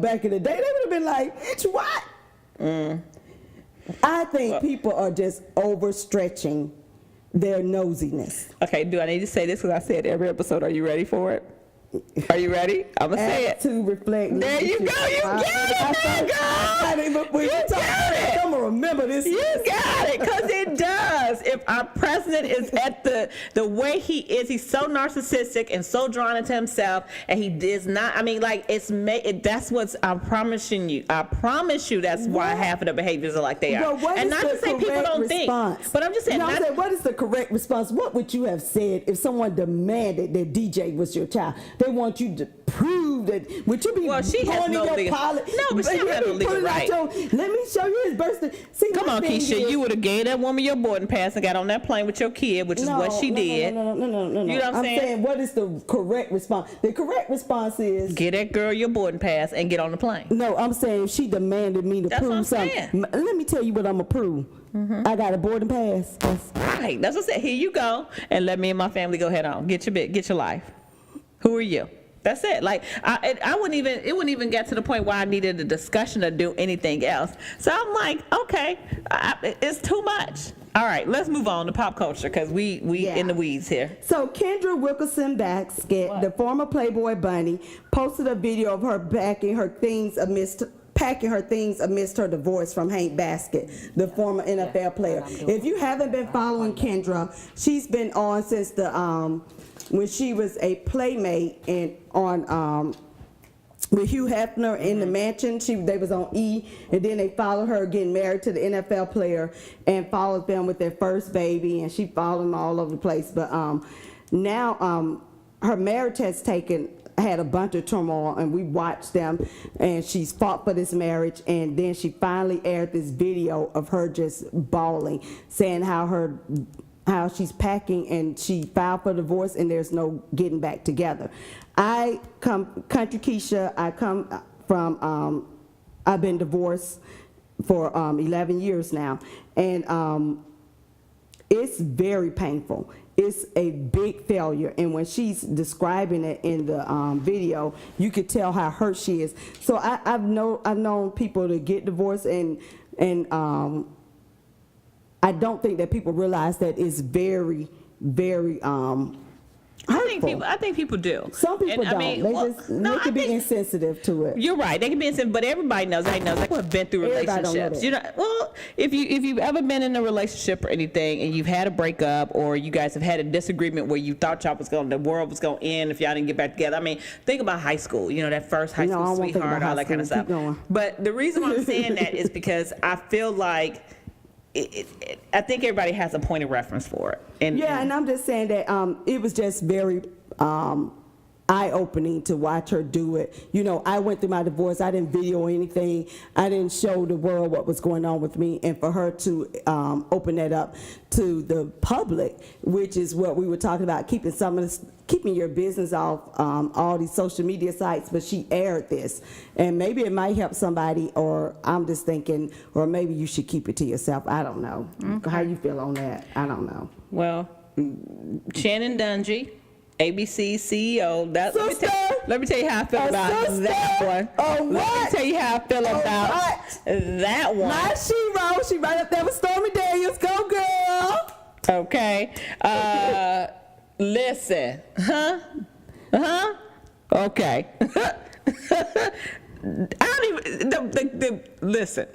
Back in the day, they would have been like, bitch, what? I think people are just overstretching their nosiness. Okay, do I need to say this because I say it every episode? Are you ready for it? Are you ready? I'm going to say it. To reflect. There you go. You got it, my girl. You got it. I'm going to remember this. You got it, because it does. If our president is at the way he is, he's so narcissistic and so drawn into himself, and he is not, I mean, like, that's what's, I'm promising you. I promise you that's why half of the behaviors are like they are. Well, and not to say people don't think, but I'm just saying. No, what is the correct response? What would you have said if someone demanded that DJ was your child? They want you to prove that. Would you be she has no legal. No, but she has no legal right. Let me show you his birth certificate. See, come on, Keisha, you would have gave that woman your boarding pass and got on that plane with your kid, which is what she did. No. You know what I'm saying? What is the correct response? The correct response is get that girl your boarding pass and get on the plane. No, I'm saying she demanded me to prove something. Saying. Let me tell you what I'm gonna prove. I got a boarding pass. Right, that's what I said. Here you go, and let me and my family go head on. Get your life. Who are you? That's it. Like I wouldn't even. It wouldn't even get to the point where I needed a discussion to do anything else. So I'm like, okay, it's too much. All right, let's move on to pop culture because we in the weeds here. So Kendra Wilkerson Baskett, the former Playboy bunny, posted a video of her packing her things amidst her divorce from Hank Baskett, the former NFL player. If you haven't been following Kendra, she's been on since the when she was a playmate with Hugh Hefner in the mansion. They was on E, and then they followed her getting married to the NFL player and followed them with their first baby, and she followed them all over the place. But now her marriage has had a bunch of turmoil, and we watched them, and she's fought for this marriage, and then she finally aired this video of her just bawling, saying how she's packing and she filed for divorce and there's no getting back together. Country Keisha, I come from, I've been divorced for 11 years now, and it's very painful. It's a big failure, and when she's describing it in the video, you could tell how hurt she is. So I've known people to get divorced, and I don't think that people realize that it's very, very hurtful. I think people do. Some people don't. They can be insensitive to it. You're right. They can be insensitive, but everybody knows. Like, people have been through relationships. Well, if you've ever been in a relationship or anything, and you've had a breakup, or you guys have had a disagreement where you thought the world was going to end if y'all didn't get back together. I mean, think about high school. That first high school sweetheart, all that kind of stuff. But the reason why I'm saying that is because I feel like. I think everybody has a point of reference for it. And I'm just saying that it was just very eye-opening to watch her do it. I went through my divorce. I didn't video anything. I didn't show the world what was going on with me. And for her to open that up to the public, which is what we were talking about, keeping your business off all these social media sites, but she aired this. And maybe it might help somebody, or I'm just thinking, or maybe you should keep it to yourself. I don't know. Okay. How you feel on that? I don't know. Well, Shannon Dungy, ABC CEO. Let me tell you how I feel about that one. Oh, what? Let me tell you how I feel about that one. My She-Ro, she right up there with Stormy Daniels. Go, girl. Okay. Listen. Okay. I don't even listen.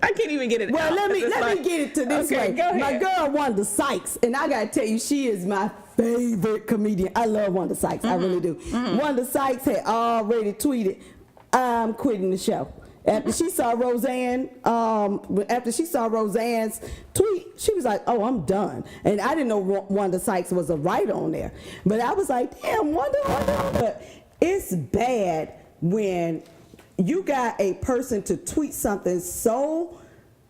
I can't even get it. Well, let me get it to this way. Go ahead. My girl Wanda Sykes, and I gotta tell you, she is my favorite comedian. I love Wanda Sykes. I really do. Wanda Sykes had already tweeted, "I'm quitting the show." After she saw Roseanne's tweet, she was like, "Oh, I'm done." And I didn't know Wanda Sykes was a writer on there, but I was like, "Damn, Wanda." But it's bad when you got a person to tweet something so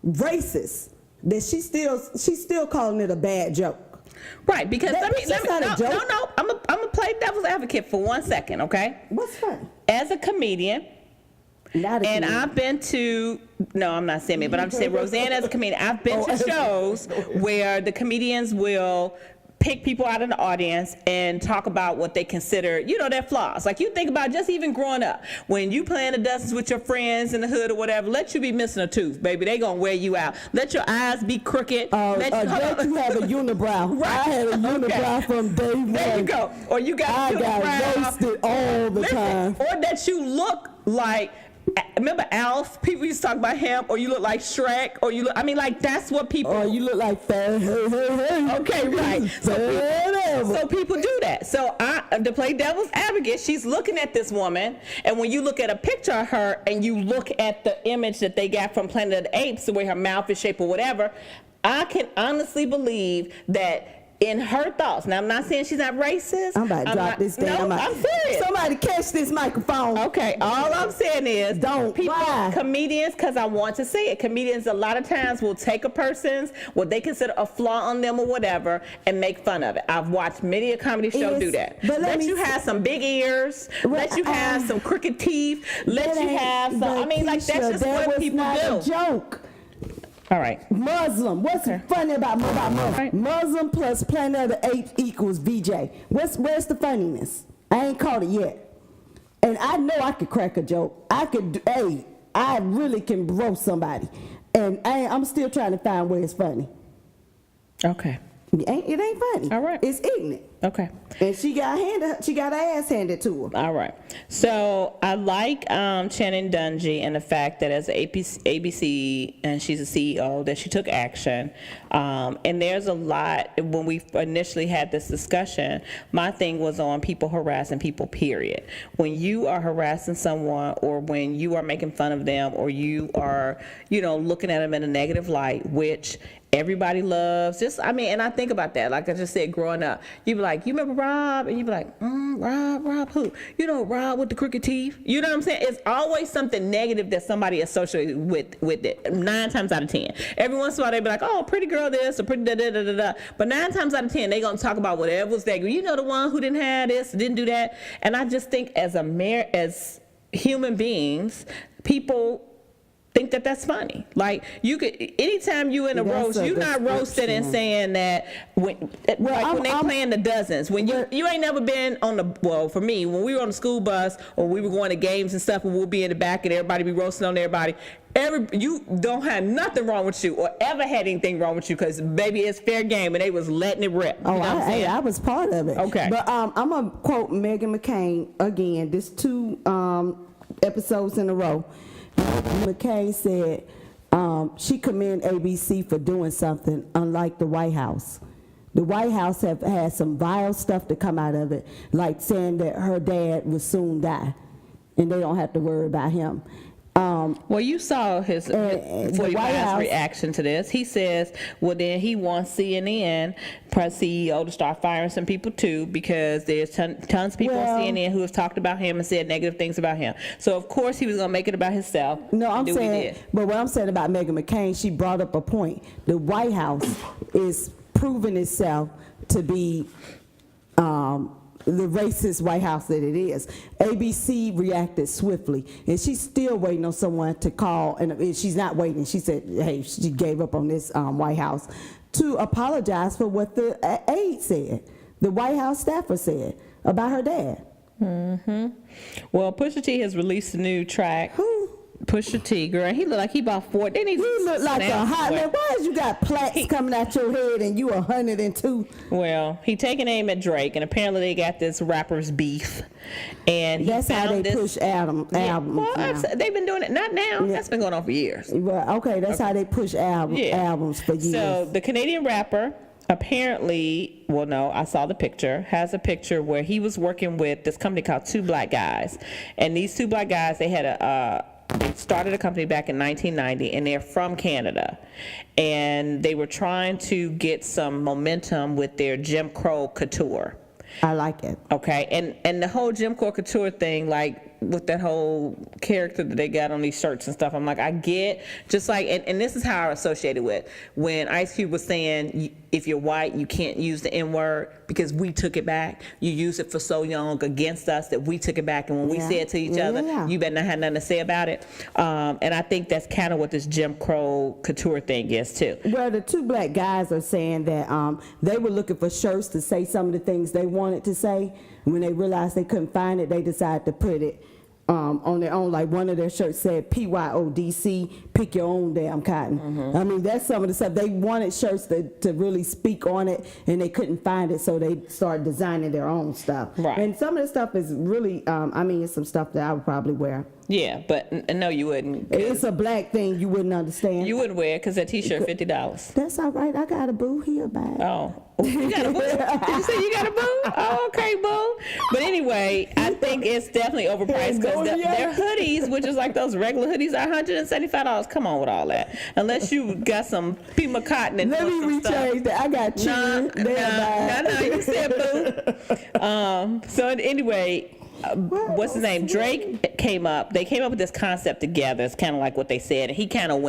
racist that she's still calling it a bad joke. Right, because not a joke. No, I'm gonna play devil's advocate for 1 second, okay? What's funny? As a comedian. I've been to, no, I'm not saying it, but I'm saying Roseanne as a comedian. I've been to shows where the comedians will pick people out of the audience and talk about what they consider, their flaws. Like, you think about just even growing up, when you playing the dusters with your friends in the hood or whatever, let you be missing a tooth, baby. They gonna wear you out. Let your eyes be crooked. Let you have a unibrow. Right. I had a unibrow from day one. There you go. Or you got roasted all all the time. Or that you look like, remember Alf? People used to talk about him, or you look like Shrek, or you look, I mean, like, that's what people. Or you look like that. Okay, right. So people do that. So to play devil's advocate, she's looking at this woman, and when you look at a picture of her and you look at the image that they got from Planet of the Apes, the way her mouth is shaped or whatever, I can honestly believe that in her thoughts. Now, I'm not saying she's not racist. I'm about to drop this down. No, I'm serious. Somebody catch this microphone. Okay, all I'm saying is Don't. people, Why? comedians, because I want to say it, comedians a lot of times will take a person's, what they consider a flaw on them or whatever, and make fun of it. I've watched many a comedy show do that. But let you have some big ears, let you have some crooked teeth, let you have some, I mean, like, that's just what people do. That was not a joke. All right. Muslim. What's funny about Muslim? Right. Muslim plus Planet of the Apes equals VJ. Where's the funniness? I ain't caught it yet. And I know I could crack a joke. I really can roast somebody. And I'm still trying to find where it's funny. Okay. It ain't funny. All right. It's ignorant. Okay. And she got her ass handed to her. All right. So I like Channing Dungey and the fact that as ABC, and she's a CEO, that she took action. And there's a lot, when we initially had this discussion, my thing was on people harassing people, period. When you are harassing someone, or when you are making fun of them, or you are, looking at them in a negative light, which everybody loves, and I think about that. Like I just said, growing up, you'd be like, you remember Rob? And you'd be like, Rob who? Rob with the crooked teeth. You know what I'm saying? It's always something negative that somebody associates with it, 9 times out of 10. Every once in a while, they'd be like, oh, pretty girl this, or pretty da-da-da-da-da. But 9 times out of 10, they're going to talk about whatever was there. The one who didn't have this, didn't do that. And I just think as human beings, people think that that's funny. Like, you could, anytime you in a roast, you're not roasting and saying that when they playing the dozens, when you ain't never been on for me, when we were on the school bus or we were going to games and stuff, and we'll be in the back and everybody be roasting on everybody. You don't have nothing wrong with you, or ever had anything wrong with you, because baby, it's fair game, and they was letting it rip. I was part of it. Okay. But I'm gonna quote Meghan McCain again. This 2 episodes in a row. McCain said she commend ABC for doing something unlike the White House. The White House have had some vile stuff to come out of it, like saying that her dad will soon die, and they don't have to worry about him. Well, you saw his 45's reaction to this. He says, well, then he wants CNN press CEO to start firing some people too, because there's tons of people on CNN who have talked about him and said negative things about him. So of course he was going to make it about himself. No, I'm saying, but what I'm saying about Meghan McCain, she brought up a point. The White House is proving itself to be the racist White House that it is. ABC reacted swiftly, and she's still waiting on someone to call, and she's not waiting. She said, hey, she gave up on this White House to apologize for what the aide said, the White House staffer said about her dad. Mm-hmm. Well, Pusha T has released a new track. Who? Pusha T, girl, he look like he about 40. He look like a hot man. Why is you got plaques coming out your head and you 102? Well, he taking aim at Drake, and apparently they got this rapper's beef. And that's how they push albums. Well, they've been doing it, not now. Yeah. That's been going on for years. Well, okay, that's how they push albums for years. So the Canadian rapper apparently, well, no, I saw the picture, has a picture where he was working with this company called Two Black Guys. And these 2 black guys, they had they started a company back in 1990, and they're from Canada. And they were trying to get some momentum with their Jim Crow couture. I like it. Okay, and the whole Jim Crow couture thing, like with that whole character that they got on these shirts and stuff, I'm like, I get, just like, and this is how I associated with when Ice Cube was saying, if you're white, you can't use the N-word because we took it back. You used it for so long against us that we took it back, and when we say it to each other, you better not have nothing to say about it. And I think that's kind of what this Jim Crow couture thing is too. Well, the 2 black guys are saying that they were looking for shirts to say some of the things they wanted to say. When they realized they couldn't find it, they decided to put it on their own. Like one of their shirts said PYODC, pick your own damn cotton. I mean, that's some of the stuff. They wanted shirts to really speak on it, and they couldn't find it, so they started designing their own stuff. Right. And some of the stuff is really, I mean, it's some stuff that I would probably wear. Yeah, but no, you wouldn't. It's a black thing you wouldn't understand. You wouldn't wear it because that T-shirt $50. That's all right. I got a boo here, babe. Oh, you got a boo? Did you say you got a boo? Oh, okay, boo. But anyway, I think it's definitely overpriced because their hoodies, which is like those regular hoodies, are $175. Come on with all that. Unless you got some Pima cotton and Let me rechange that. I got children. No, you said boo. So anyway, what's his name? Drake came up. They came up with this concept together. It's kind of like what they said, and he kind of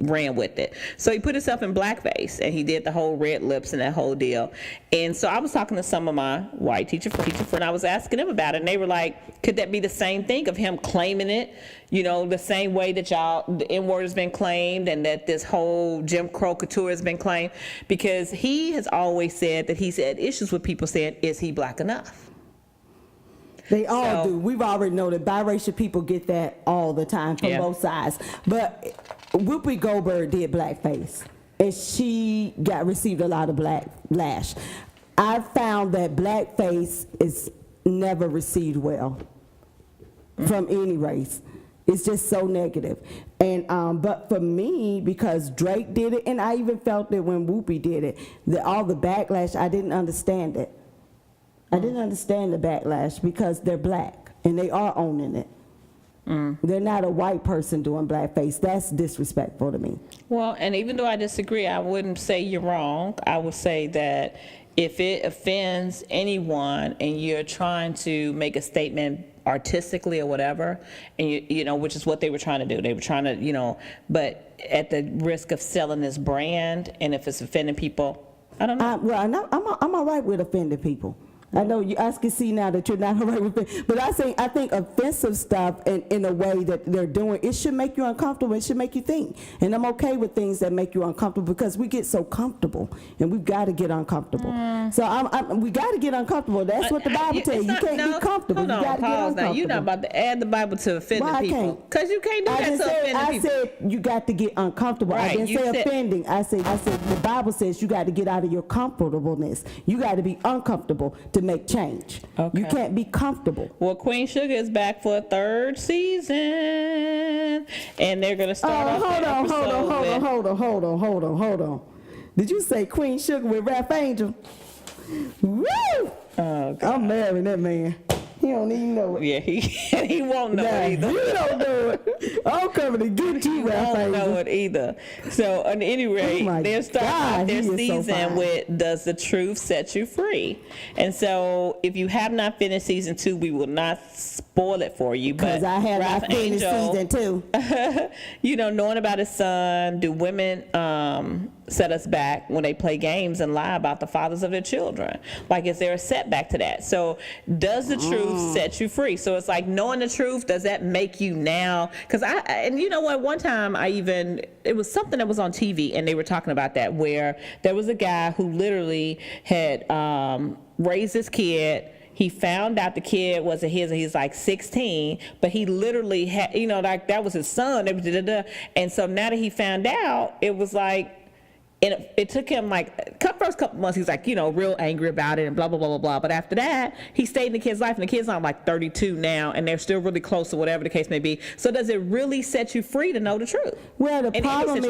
ran with it. So he put himself in blackface, and he did the whole red lips and that whole deal. And so I was talking to some of my white teacher friend. I was asking them about it, and they were like, "Could that be the same thing of him claiming it? You know, the same way that the N-word has been claimed, and that this whole Jim Crow couture has been claimed, because he has always said that he's had issues with people saying, is he black enough?" They all do. We've already know that biracial people get that all the time from both sides. But Whoopi Goldberg did blackface, and she received a lot of backlash. I found that blackface is never received well from any race. It's just so negative. And but for me, because Drake did it, and I even felt it when Whoopi did it, all the backlash, I didn't understand it. I didn't understand the backlash because they're black and they are owning it. They're not a white person doing blackface. That's disrespectful to me. Well, and even though I disagree, I wouldn't say you're wrong. I would say that if it offends anyone and you're trying to make a statement artistically or whatever, and you know, which is what they were trying to do. They were trying to, you know, but at the risk of selling this brand, and if it's offending people, I don't know. I'm all right with offending people. I know I can see now that you're not all right with it, but I think offensive stuff in a way that they're doing, it should make you uncomfortable. It should make you think. And I'm okay with things that make you uncomfortable because we get so comfortable, and we've got to get uncomfortable. So we got to get uncomfortable. That's what the Bible tells you. You can't be comfortable. Hold on, you got to get uncomfortable. Now, you're not about to add the Bible to offending people. Because you can't do that to offending people. I said you got to get uncomfortable. Right, I didn't say offending. I said the Bible says you got to get out of your comfortableness. You got to be uncomfortable to make change. Okay. You can't be comfortable. Well, Queen Sugar is back for a third season, and they're gonna start off the episode. Hold on. Did you say Queen Sugar with Rap Angel? Woo! Oh, I'm marrying that man. He don't even know it. Yeah, he won't know it either. You don't know it. I'm coming to get you, Rap Angel. He won't know it either. So, at any rate, they're starting off their season with "Does the Truth Set You Free?" And so, if you have not finished season 2, we will not spoil it for you. Because I have not finished season 2. You know, knowing about his son, do women set us back when they play games and lie about the fathers of their children? Like, is there a setback to that? So, does the truth set you free? So it's like, knowing the truth, does that make you now? Because and you know what, one time it was something that was on TV, and they were talking about that, where there was a guy who literally had raised his kid. He found out the kid wasn't his, and he's like 16, but he literally had, you know, like that was his son. And so now that he found out, it was like, and it took him like first couple months, he was like, you know, real angry about it and blah, blah, blah, blah, blah. But after that, he stayed in the kid's life, and the kid's not like 32 now, and they're still really close or whatever the case may be. So does it really set you free to know the truth? Well, the problem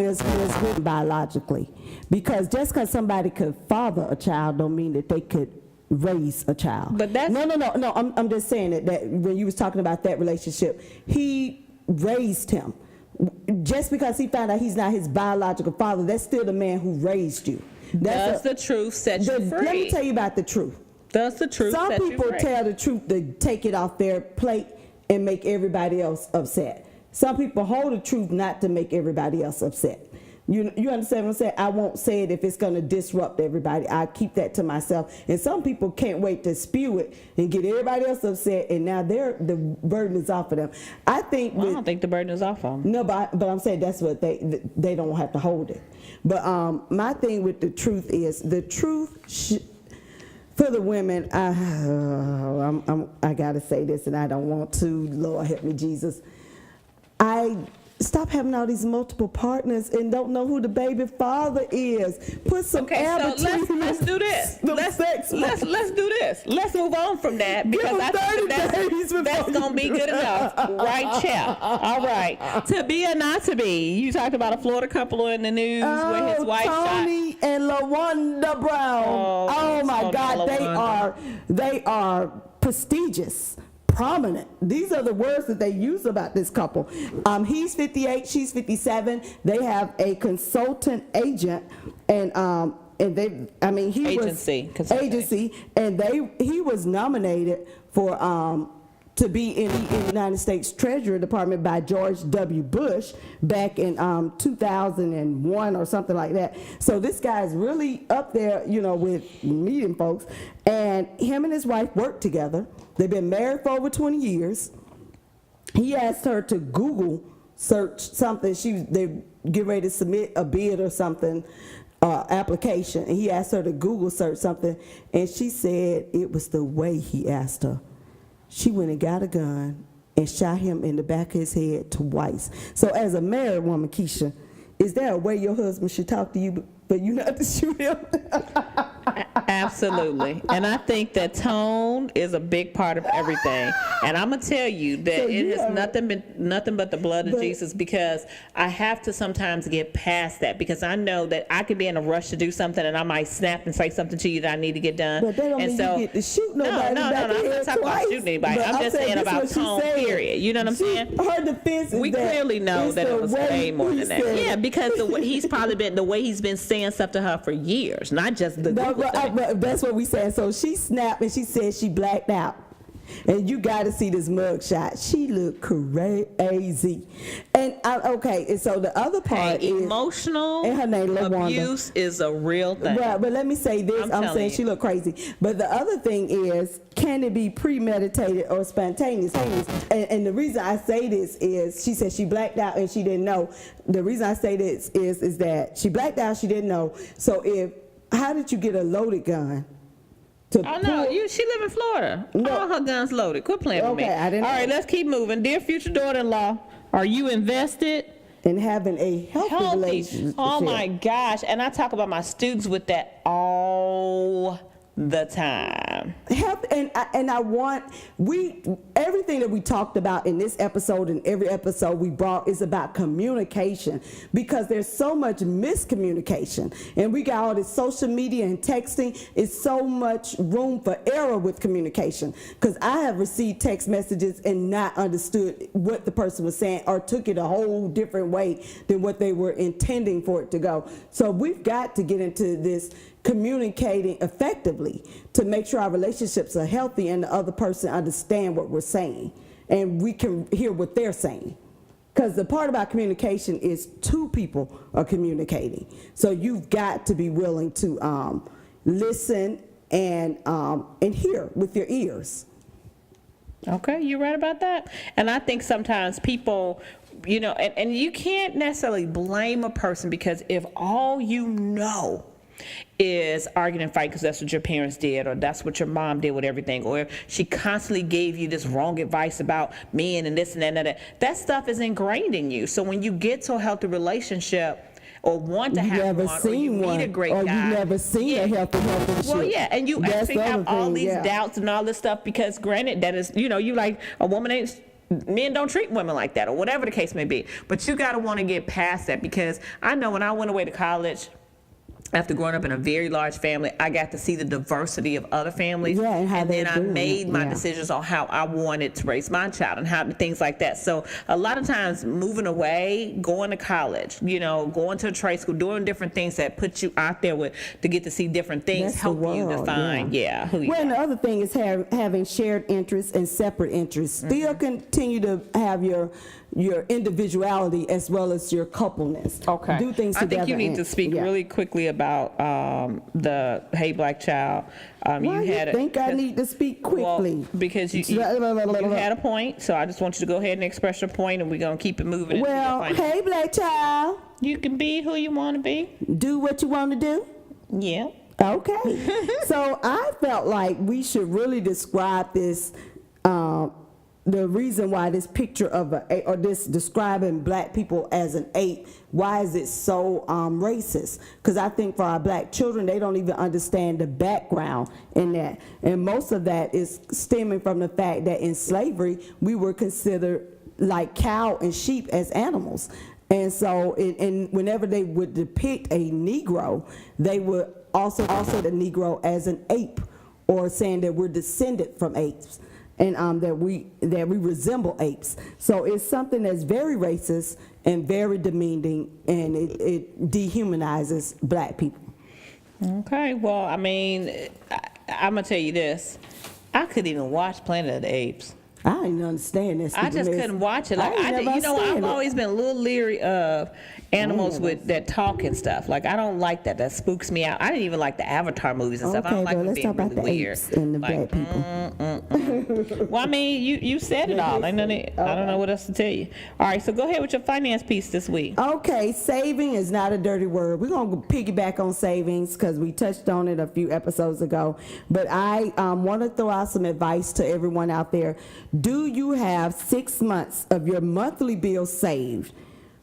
is it's written biologically. Because just because somebody could father a child don't mean that they could raise a child. But that's... No, I'm just saying that when you was talking about that relationship, he raised him. Just because he found out he's not his biological father, that's still the man who raised you. Does the truth set you free? Let me tell you about the truth. Does the truth set you free? Some people tell the truth to take it off their plate and make everybody else upset. Some people hold the truth not to make everybody else upset. You understand what I'm saying? I won't say it if it's going to disrupt everybody. I keep that to myself. And some people can't wait to spew it and get everybody else upset, and now the burden is off of them. I don't think the burden is off of them. No, but I'm saying that's what they don't have to hold it. But my thing with the truth is the truth for the women, I gotta say this, and I don't want to. Lord help me, Jesus. I stop having all these multiple partners and don't know who the baby father is. Put some air between so let's do this. Let's do this. Let's move on from that because I think that's gonna be good enough, right, Chap? All right. To be or not to be. You talked about a Florida couple in the news where his wife Tony and LaWanda Brown. Oh my God, they are prestigious. Prominent. These are the words that they use about this couple. He's 58, she's 57. They have a consultant agent, and they, I mean, he was nominated for to be in the United States Treasury Department by George W. Bush back in 2001 or something like that. So this guy's really up there, you know, with meeting folks. And him and his wife work together. They've been married for over 20 years. He asked her to Google search something. They get ready to submit a bid or something, application. And he asked her to Google search something. And she said it was the way he asked her. She went and got a gun and shot him in the back of his head twice. So as a married woman, Keisha, is there a way your husband should talk to you but you not to shoot him? Absolutely. And I think that tone is a big part of everything. And I'm going to tell you that so it is nothing but the blood of Jesus, because I have to sometimes get past that, because I know that I could be in a rush to do something and I might snap and say something to you that I need to get done. But they don't mean you get to shoot nobody. No, I'm not talking about shooting anybody. I'm just saying about tone, period. You know what I'm saying? Her defense is we clearly know that it was way more than that. Yeah, because he's probably been the way he's been saying stuff to her for years, not just the but that's what we said. So she snapped and she said she blacked out. And you got to see this mug shot. She looked crazy. And and so the other part is emotional and her name abuse is a real thing. Right, but let me say this. I'm saying she looked crazy. But the other thing is, can it be premeditated or spontaneous? And the reason I say this is, she said she blacked out and she didn't know. The reason I say this is that she blacked out, she didn't know. So how did you get a loaded gun? Oh no, she live in Florida. No. All her guns loaded. Quit playing with me. I didn't know. All right, let's keep moving. Dear future daughter-in-law, are you invested in having a healthy relationship? Oh my gosh. And I talk about my students with that all the time. And I want everything that we talked about in this episode and every episode we brought is about communication, because there's so much miscommunication, and we got all this social media and texting. It's so much room for error with communication, because I have received text messages and not understood what the person was saying, or took it a whole different way than what they were intending for it to go. So we've got to get into this communicating effectively to make sure our relationships are healthy and the other person understand what we're saying and we can hear what they're saying. Because the part about communication is two people are communicating. So you've got to be willing to listen and hear with your ears. Okay, you're right about that. And I think sometimes people, you know, and you can't necessarily blame a person, because if all you know is arguing and fight because that's what your parents did, or that's what your mom did with everything, or if she constantly gave you this wrong advice about men and this and that and that stuff is ingrained in you. So when you get to a healthy relationship or want to have one, or you meet a great guy, or you've never seen a healthy relationship. Well, yeah, and you actually have all these doubts and all this stuff, because granted, that is, you know, you like a woman ain't. Men don't treat women like that, or whatever the case may be. But you got to want to get past that, because I know when I went away to college, after growing up in a very large family, I got to see the diversity of other families. Yeah, and then I made my decisions on how I wanted to raise my child and how things like that. So a lot of times moving away, going to college, you know, going to a trade school, doing different things that put you out there to get to see different things, help you define, who you are. And the other thing is having shared interests and separate interests. Still continue to have your individuality as well as your coupleness. Okay. Do things together. I think you need to speak really quickly about the Hey Black Child. Why do you think I need to speak quickly? Well, because you had a point, so I just want you to go ahead and express your point, and we're going to keep it moving. Well, hey Black Child. You can be who you want to be. Do what you want to do. Yeah. Okay. So I felt like we should really describe this, the reason why this picture of or this describing black people as an ape, why is it so racist? Because I think for our black children, they don't even understand the background in that. And most of that is stemming from the fact that in slavery, we were considered like cow and sheep as animals. And so and whenever they would depict a Negro, they would also the Negro as an ape, or saying that we're descended from apes, and that we resemble apes. So it's something that's very racist and very demeaning, and it dehumanizes black people. Okay, well, I mean, I'm gonna tell you this: I couldn't even watch Planet of the Apes. I didn't understand this. I just couldn't watch it. Like I've always been a little leery of animals that talk and stuff. Like I don't like that. That spooks me out. I didn't even like the Avatar movies and stuff. I don't like them being really weird. And the like, black people. Well, I mean, you said it all. I don't know what else to tell you. All right, so go ahead with your finance piece this week. Okay, saving is not a dirty word. We're gonna piggyback on savings because we touched on it a few episodes ago. But I want to throw out some advice to everyone out there. Do you have 6 months of your monthly bill saved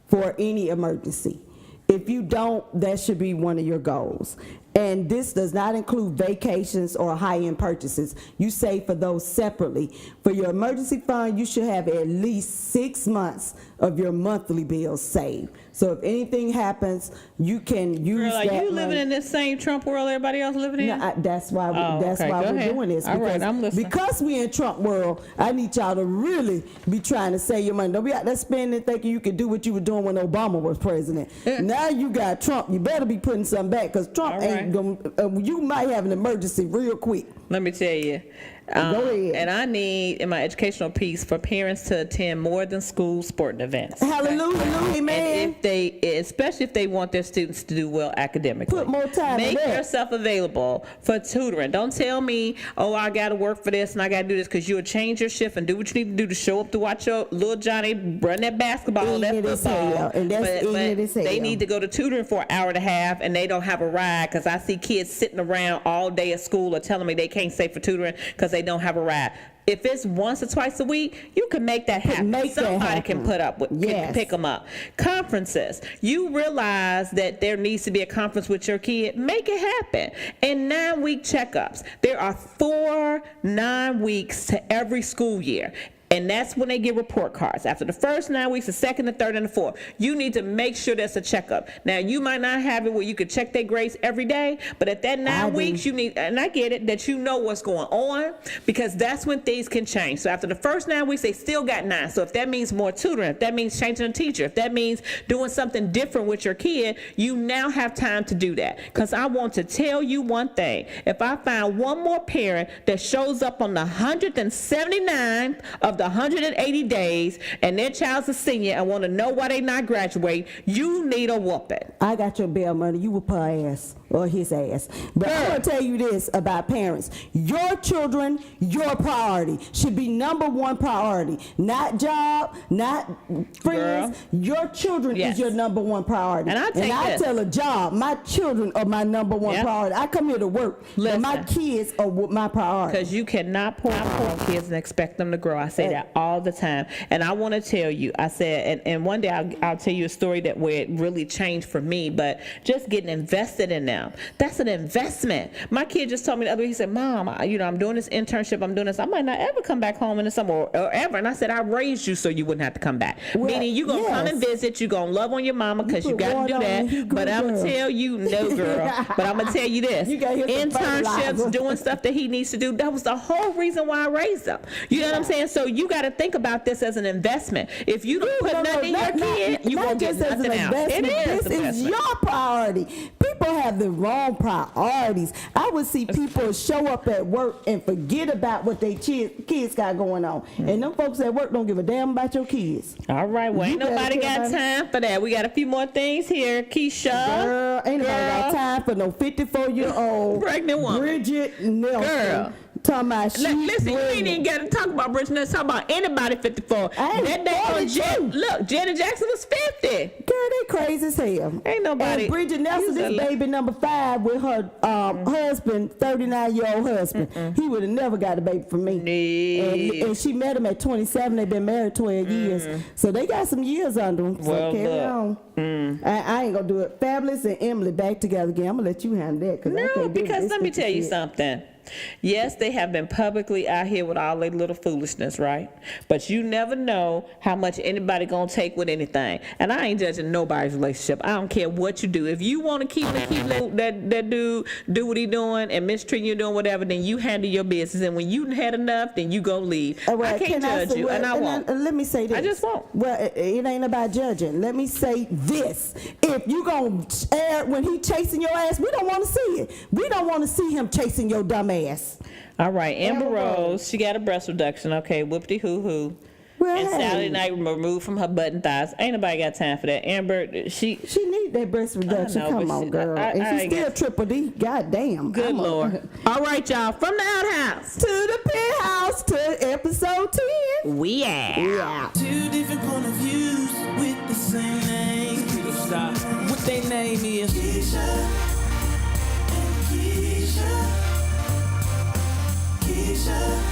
for any emergency? If you don't, that should be one of your goals. And this does not include vacations or high-end purchases. You save for those separately. For your emergency fund, you should have at least 6 months of your monthly bills saved. So if anything happens, you can use Girl, that are you money. living in this same Trump world everybody else living in? No, that's why okay, we're doing this. All right, I'm listening. Because we in Trump world, I need y'all to really be trying to save your money. Don't be out there spending thinking you could do what you were doing when Obama was president. Now you got Trump. You better be putting something back because Trump ain't going to, you might have an emergency real quick. Let me tell you. Go ahead. And I need, in my educational piece, for parents to attend more than school sporting events. Hallelujah, amen. And especially if they want their students to do well academically. Put more time in Make that. yourself available for tutoring. Don't tell me, oh, I got to work for this and I got to do this, because you'll change your shift and do what you need to do to show up to watch your little Johnny run that basketball, that football. And that's ignorant as hell. They need to go to tutoring for an hour and a half, and they don't have a ride, because I see kids sitting around all day at school or telling me they can't stay for tutoring because they don't have a ride. If it's once or twice a week, you can make that happen. Somebody can put up with, can pick them up. Conferences. You realize that there needs to be a conference with your kid. Make it happen. And 9-week checkups. There are 4 9 weeks to every school year. And that's when they get report cards. After the first 9 weeks, the second, the third, and the fourth, you need to make sure that's a checkup. Now, you might not have it where you could check their grades every day, but at that 9 weeks, you need, and I get it, that you know what's going on, because that's when things can change. So after the first 9 weeks, they still got 9. So if that means more tutoring, if that means changing a teacher, if that means doing something different with your kid, you now have time to do that. Because I want to tell you one thing. If I find one more parent that shows up on the 179th of the 180 days and their child's a senior and want to know why they not graduate, you need a whooping. I got your bail money. You whoop her ass or his ass. But I'm going to tell you this about parents. Your children, your priority should be number one priority. Not job, not friends. Girl. Your children is your number one priority. And I tell a job, my children are my number one priority. I come here to work, but my kids are my priority. Because you cannot pour on kids and expect them to grow. I say that all the time. And I want to tell you, I said, and one day I'll tell you a story where it really changed for me, but just getting invested in them, that's an investment. My kid just told me the other week, he said, Mom, I'm doing this internship, I'm doing this, I might not ever come back home in the summer or ever. And I said, I raised you so you wouldn't have to come back. Well, meaning you're going to come and visit, you're going to love on your mama because you got to do that. But I'm going to tell you, no girl, but I'm going to tell you this, internships, doing stuff that he needs to do, that was the whole reason why I raised him. You know what I'm saying? So you got to think about this as an investment. If you don't put nothing in your kid, you won't get nothing else. This is your priority. People have the wrong priorities. I would see people show up at work and forget about what their kids got going on. And them folks at work don't give a damn about your kids. All right, well, ain't nobody got time for that. We got a few more things here. Keisha. Girl, ain't nobody got time for no 54-year-old pregnant woman. Bridget Nelson. Girl. Talking about Listen, you ain't even got to talk about Bridget. Let's talk about anybody 54. I ain't That day on 42. Look, Janet Jackson was 50. Girl, they crazy as hell. Ain't nobody. And Bridget Nelson is baby number 5 with her husband, 39-year-old husband. He would have never got a baby from me. And she met him at 27. They've been married 12 years. So they got some years under them. So Well, carry look. on. I ain't going to do it. Fabulous and Emily back together again. I'm going to let you handle that. I No, can't do because this let me 50 tell you shit. something. Yes, they have been publicly out here with all their little foolishness, right? But you never know how much anybody gonna take with anything. And I ain't judging nobody's relationship. I don't care what you do. If you want to keep that dude do what he doing and mistreating you doing whatever, then you handle your business. And when you had enough, then you go leave. Well, I can't judge you, and I won't. Let me say this. I just won't. Well, it ain't about judging. Let me say this. If you gonna air when he chasing your ass, we don't want to see it. We don't want to see him chasing your dumb ass. All right, Amber Amber Rose, she got a breast reduction. Okay, whoop-de-hoo-hoo. Well, And hey. Saturday night removed from her butt and thighs. Ain't nobody got time for that. Amber, she need that breast reduction. I know, Come but on, she- girl. I And she's still guess- triple D. God damn. Good Lord. All right, y'all. From the outhouse. To the penthouse to episode 10. We out. Yeah. Two different point of views with the same name. People stop. What they name is? Keisha and Keisha. Keisha